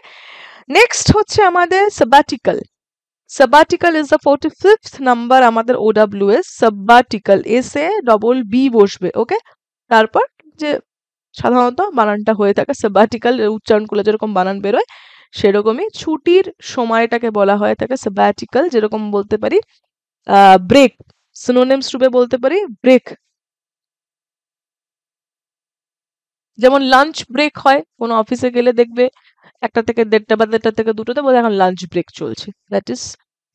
নেক্সট হচ্ছে আমাদের sabbatical. Sabbatical is the 45th number আমাদের OWS। Sabbatical, S A double B বসবে। ওকে, তারপর যে সাধারণত বানানটা হয়ে থাকে সাবাটিক্যাল, উচ্চারণ করলে যেরকম বানান বেরোয় সেরকমই। ছুটির সময়টাকে বলা হয়ে থাকে সাবাটিক্যাল। যেরকম বলতে পারি ব্রেক, সিনোনিমস রূপে বলতে পারি ব্রেক। যেমন লাঞ্চ ব্রেক হয় কোনো অফিসে গেলে দেখবে 1টা থেকে 1:30 বা 1:30 থেকে 2টোতে বলে এখন লাঞ্চ ব্রেক চলছে, দ্যাট ইজ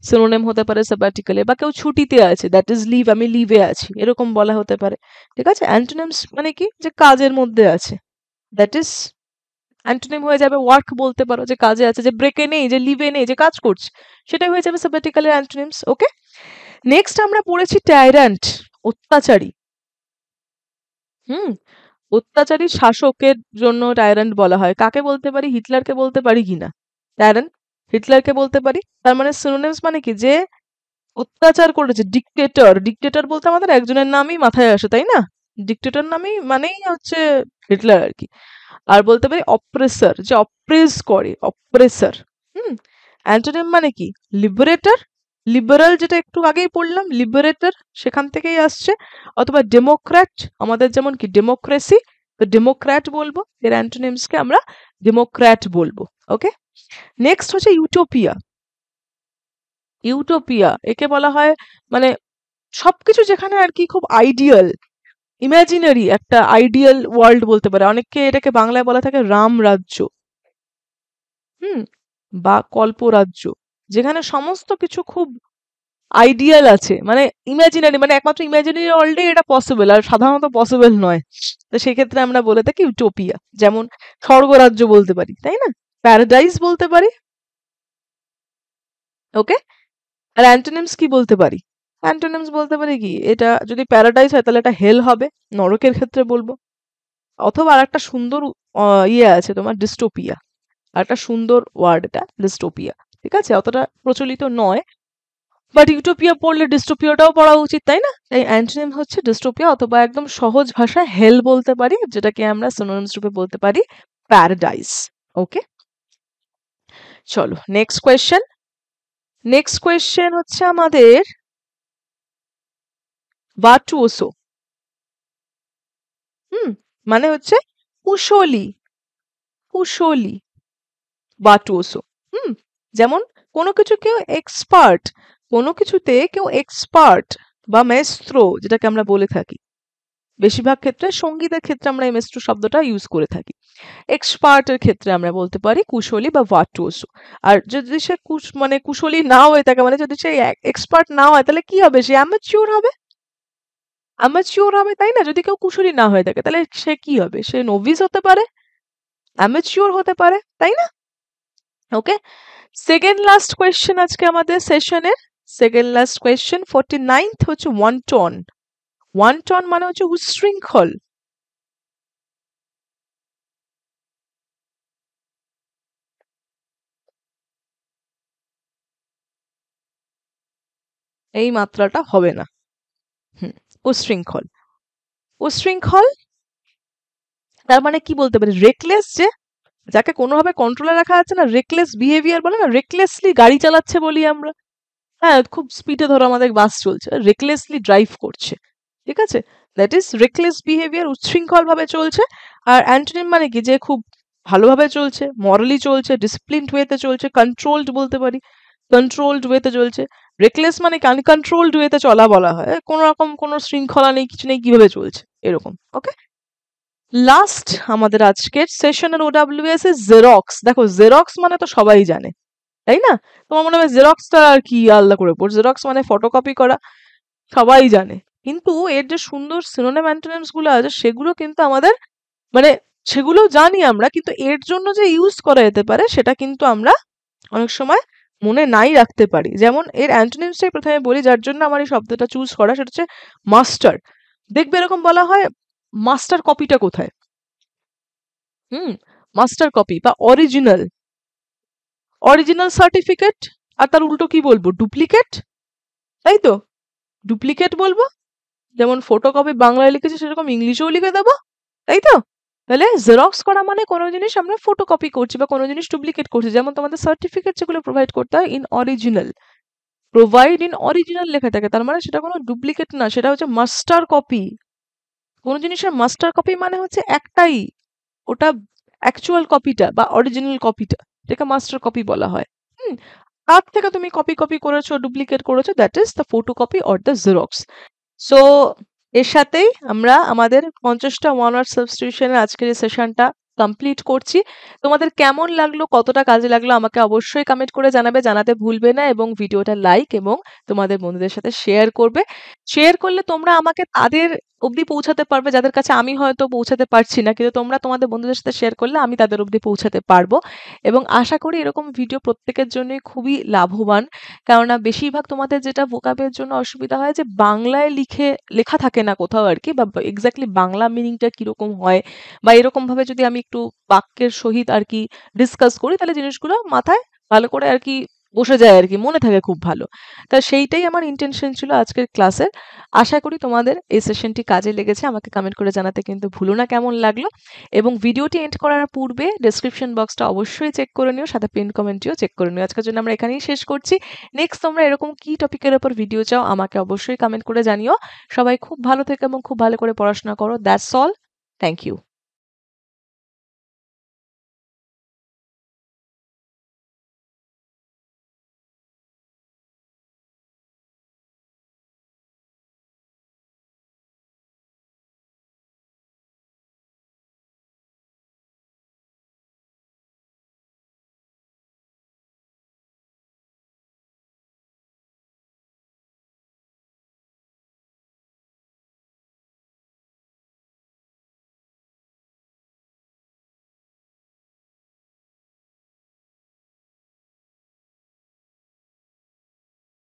সিনোনিম হতে পারে সাবাটিক্যালে। বা কেউ ছুটিতে আছে, দ্যাট ইজ লিভ, আমি লিভে আছি, এরকম বলা হতে পারে। ঠিক আছে, অ্যান্টোনিমস মানে কি? যে কাজের মধ্যে আছে, দ্যাট ইজ অ্যান্টোনিম হয়ে যাবে ওয়ার্ক বলতে পারো, যে কাজে আছে, যে ব্রেকে নেই, যে লিভে নেই, যে কাজ করছে, সেটাই হয়ে যাবে সাবটিক্যালের অ্যান্টোনিমস। ওকে, নেক্সট আমরা পড়েছি টাইরান্ট, অত্যাচারী। হুম, অত্যাচারী শাসকের জন্য টাইরান্ট বলা হয়। কাকে বলতে পারি? হিটলারকে বলতে পারি কিনা? টাইরান্ট হিটলারকে বলতে পারি। তার মানে সিনোনিমস মানে কি? যে অত্যাচার করেছে। ডিক্টেটর, ডিক্টেটর বলতে আমাদের একজনের নামই মাথায় আসে, তাই না? ডিক্টেটর নামই মানেই হচ্ছে হিটলার আর কি। আর বলতে পারি অপ্রেসার, যে অপ্রেস করে, অপ্রেসার। হুম, অ্যান্টোনিম মানে কি? লিবারেটর, লিবারাল, যেটা একটু আগেই পড়লাম, লিবারেটর সেখান থেকেই আসছে। অথবা ডেমোক্র্যাট, আমাদের যেমন কি ডেমোক্রেসি, তো ডেমোক্র্যাট বলবো, এর অ্যান্টোনিমসকে আমরা ডেমোক্র্যাট বলবো। ওকে, নেক্সট হচ্ছে ইউটোপিয়া। ইউটোপিয়া একে বলা হয় মানে সবকিছু যেখানে আর কি খুব আইডিয়াল, ইমাজিনারি একটা আইডিয়াল ওয়ার্ল্ড বলতে পারে। অনেকে এটাকে বাংলায় বলা থাকে রাম রাজ্য, হুম, বা কল্পরাজ্য, যেখানে সমস্ত কিছু খুব আইডিয়াল আছে, মানে ইমাজিনারি, মানে একমাত্র ইমাজিনারি ওয়ার্ল্ডে এটা পসিবল, আর সাধারণত পসিবল নয়। তো সেক্ষেত্রে আমরা বলে থাকি ইউটোপিয়া। যেমন স্বর্গরাজ্য বলতে পারি, তাই না? প্যারাডাইস বলতে পারি। ওকে, আর অ্যান্টোনিমস কি বলতে পারি? অ্যান্টোনিমস বলতে পারি কি, এটা যদি প্যারাডাইস হয় তাহলে এটা হেল হবে, নরকের ক্ষেত্রে বলবো। অথবা আর একটা সুন্দর ইয়ে আছে তোমার, ডিস্টোপিয়া। আর একটা সুন্দর ওয়ার্ড এটা, ডিস্টোপিয়া। ঠিক আছে, অতটা প্রচলিত নয়, বাট ইউটোপিয়া পড়লে ডিস্টোপিয়াটাও পড়া উচিত, তাই না? তাই অ্যান্টোনিম হচ্ছে ডিস্টোপিয়া, অথবা একদম সহজ ভাষায় হেল বলতে পারি, যেটাকে আমরা সিনোনিমস রূপে বলতে পারি প্যারাডাইস। ওকে, চলো নেক্সট কোয়েশ্চেন। নেক্সট কোয়েশ্চেন হচ্ছে আমাদের ভার্চুওসো। মানে হচ্ছে কুশলী, কুশলী, ভার্চুওসো। হুম, যেমন কোনো কিছু কেউ এক্সপার্ট, কোনো কিছুতে কেউ এক্সপার্ট বা মেস্ট্রো, যেটাকে আমরা বলে থাকি। বেশিরভাগ ক্ষেত্রে সঙ্গীতের ক্ষেত্রে আমরা এই মেস্ট্রো শব্দটা ইউজ করে থাকি। এক্সপার্টের ক্ষেত্রে আমরা বলতে পারি কুশলী বা ভার্চুওসো। আর যদি সে মানে কুশলী না হয়ে থাকে, মানে যদি সে এক্সপার্ট না হয়, তাহলে কি হবে? সে অ্যামাচিওর হবে, অ্যামাচিওর হবে, তাই না? যদি কেউ কুশলী না হয়ে থাকে তাহলে সে কি হবে? সে নোভিস হতে পারে, অ্যামাচিওর হতে পারে, তাই না? ওকে, সেকেন্ড লাস্ট কোয়েশ্চেন আজকে আমাদের সেশনের, সেকেন্ড লাস্ট কোয়েশ্চেন 49th হচ্ছে ওয়ান্টন। ওয়ান্টন মানে হচ্ছে উচ্ছৃঙ্খল। এই মাত্রাটা হবে না। হুম, উচ্ছৃঙ্খল, উচ্ছৃঙ্খল তার মানে কি বলতে পারি? রেকলেস, যে যাকে কোনোভাবে কন্ট্রোলে রাখা যাচ্ছে না, রেকলেস বিহেভিয়ার বলে না, রেকলেসলি গাড়ি চালাচ্ছে বলি আমরা। হ্যাঁ, খুব স্পিডে ধরো আমাদের বাস চলছে, রেকলেসলি ড্রাইভ করছে, ঠিক আছে? দ্যাট ইজ রেকলেস বিহেভিয়ার, উচ্ছৃঙ্খল ভাবে চলছে। আর অ্যান্টোনিম মানে কি? যে খুব ভালোভাবে চলছে, মরালি চলছে, ডিসিপ্লিনড ওয়েতে চলছে, কন্ট্রোলড বলতে পারি, কন্ট্রোলড ওয়েতে চলছে। রেকলেস মানে কি? আনকন্ট্রোলড ওয়েতে চলা বলা হয়, কোনো রকম কোনো শৃঙ্খলা নেই, কিছু নেই, কিভাবে চলছে এরকম। ওকে, লাস্ট আমাদের আজকের সেশনের ওডাব্লিউএস এর জেরক্স। দেখো জেরক্স মানে তো সবাই জানে, তাই না? তোমার মনে হয় জেরক্সটা আর কি আলাদা করে পড়, জেরক্স মানে ফটোকপি করা, সবাই জানে। কিন্তু এর যে সুন্দর সিনোনিম অ্যান্টোনিমস গুলো আছে, সেগুলো কিন্তু আমাদের মানে সেগুলো জানি আমরা, কিন্তু এর জন্য যে ইউজ করা যেতে পারে সেটা কিন্তু আমরা অনেক সময় মনে নাই রাখতে পারি। যেমন এর অ্যান্টোনিমসটাই প্রথমে বলি, যার জন্য আমার এই শব্দটা চুজ করা, সেটা হচ্ছে মাস্টার। দেখবে এরকম বলা হয়, মাস্টার কপিটা কোথায়? মাস্টার কপি বা অরিজিনাল, অরিজিনাল সার্টিফিকেট। আর তার উল্টো কি বলবো? ডুপ্লিকেট, তাই তো? ডুপ্লিকেট বলবো। যেমন ফটোকপি বাংলায় লিখেছি সেরকম ইংলিশেও লিখে দেবো, তাই তো? তাহলে জেরক্স করা মানে কোনো জিনিস আমরা ফটোকপি করছি বা কোনো জিনিস ডুপ্লিকেট করছি। যেমন তোমাদের সার্টিফিকেট যেগুলো প্রোভাইড করতে হয় in original, provide in original লেখা থাকে, তার মানে সেটা কোনো ডুপ্লিকেট না, সেটা হচ্ছে মাস্টার কপি। কোনো জিনিসের মাস্টার কপি মানে হচ্ছে একটাই, ওটা অ্যাকচুয়াল কপিটা বা অরিজিনাল কপিটা, এটাকে মাস্টার কপি বলা হয়। হুম, তার থেকে তুমি কপি কপি করেছো, ডুপ্লিকেট করেছো, that is the photocopy or the xerox. So এর সাথেই আমরা আমাদের 50টা ওয়ান ওয়ার্ড সাবস্টিটিউশনের আজকের এই সেশনটা কমপ্লিট করছি। তোমাদের কেমন লাগলো, কতটা কাজে লাগলো আমাকে অবশ্যই কমেন্ট করে জানাবে, জানাতে ভুলবে না এবং ভিডিওটা লাইক এবং তোমাদের বন্ধুদের সাথে শেয়ার করবে। শেয়ার করলে তোমরা আমাকে তাদের অবধি পৌঁছাতে পারবে যাদের কাছে আমি হয়তো পৌঁছাতে পারছি না, কিন্তু তোমরা তোমাদের বন্ধুদের সাথে শেয়ার করলে আমি তাদের অবধি পৌঁছাতে পারবো। এবং আশা করি এরকম ভিডিও প্রত্যেকের জন্যই খুবই লাভবান। কেননা বেশিরভাগ তোমাদের যেটা ভোকাবের জন্য অসুবিধা হয় যে বাংলায় লেখা থাকে না কোথাও আরকি, বা এক্সাক্টলি বাংলা মিনিংটা কিরকম হয়, বা এরকমভাবে যদি আমি একটু বাক্যের সহিত আরকি ডিসকাস করি তাহলে জিনিসগুলো মাথায় ভালো করে আরকি বসে যায় আরকি, মনে থাকে খুব ভালো। তা সেইটাই আমার ইনটেনশন ছিল আজকের ক্লাসের। আশা করি তোমাদের এই সেশনটি কাজে লেগেছে। আমাকে কমেন্ট করে জানাতে কিন্তু ভুলো না কেমন লাগলো। এবং ভিডিওটি এন্ড করার পূর্বে ডেসক্রিপশন বক্সটা অবশ্যই চেক করে নিও, সাথে পিন কমেন্টটিও চেক করে নিও। আজকের জন্য আমরা এখানেই শেষ করছি। নেক্সট তোমরা এরকম কি টপিকের উপর ভিডিও চাও আমাকে অবশ্যই কমেন্ট করে জানিও। সবাই খুব ভালো থেকো এবং খুব ভালো করে পড়াশোনা করো। That's all. Thank you.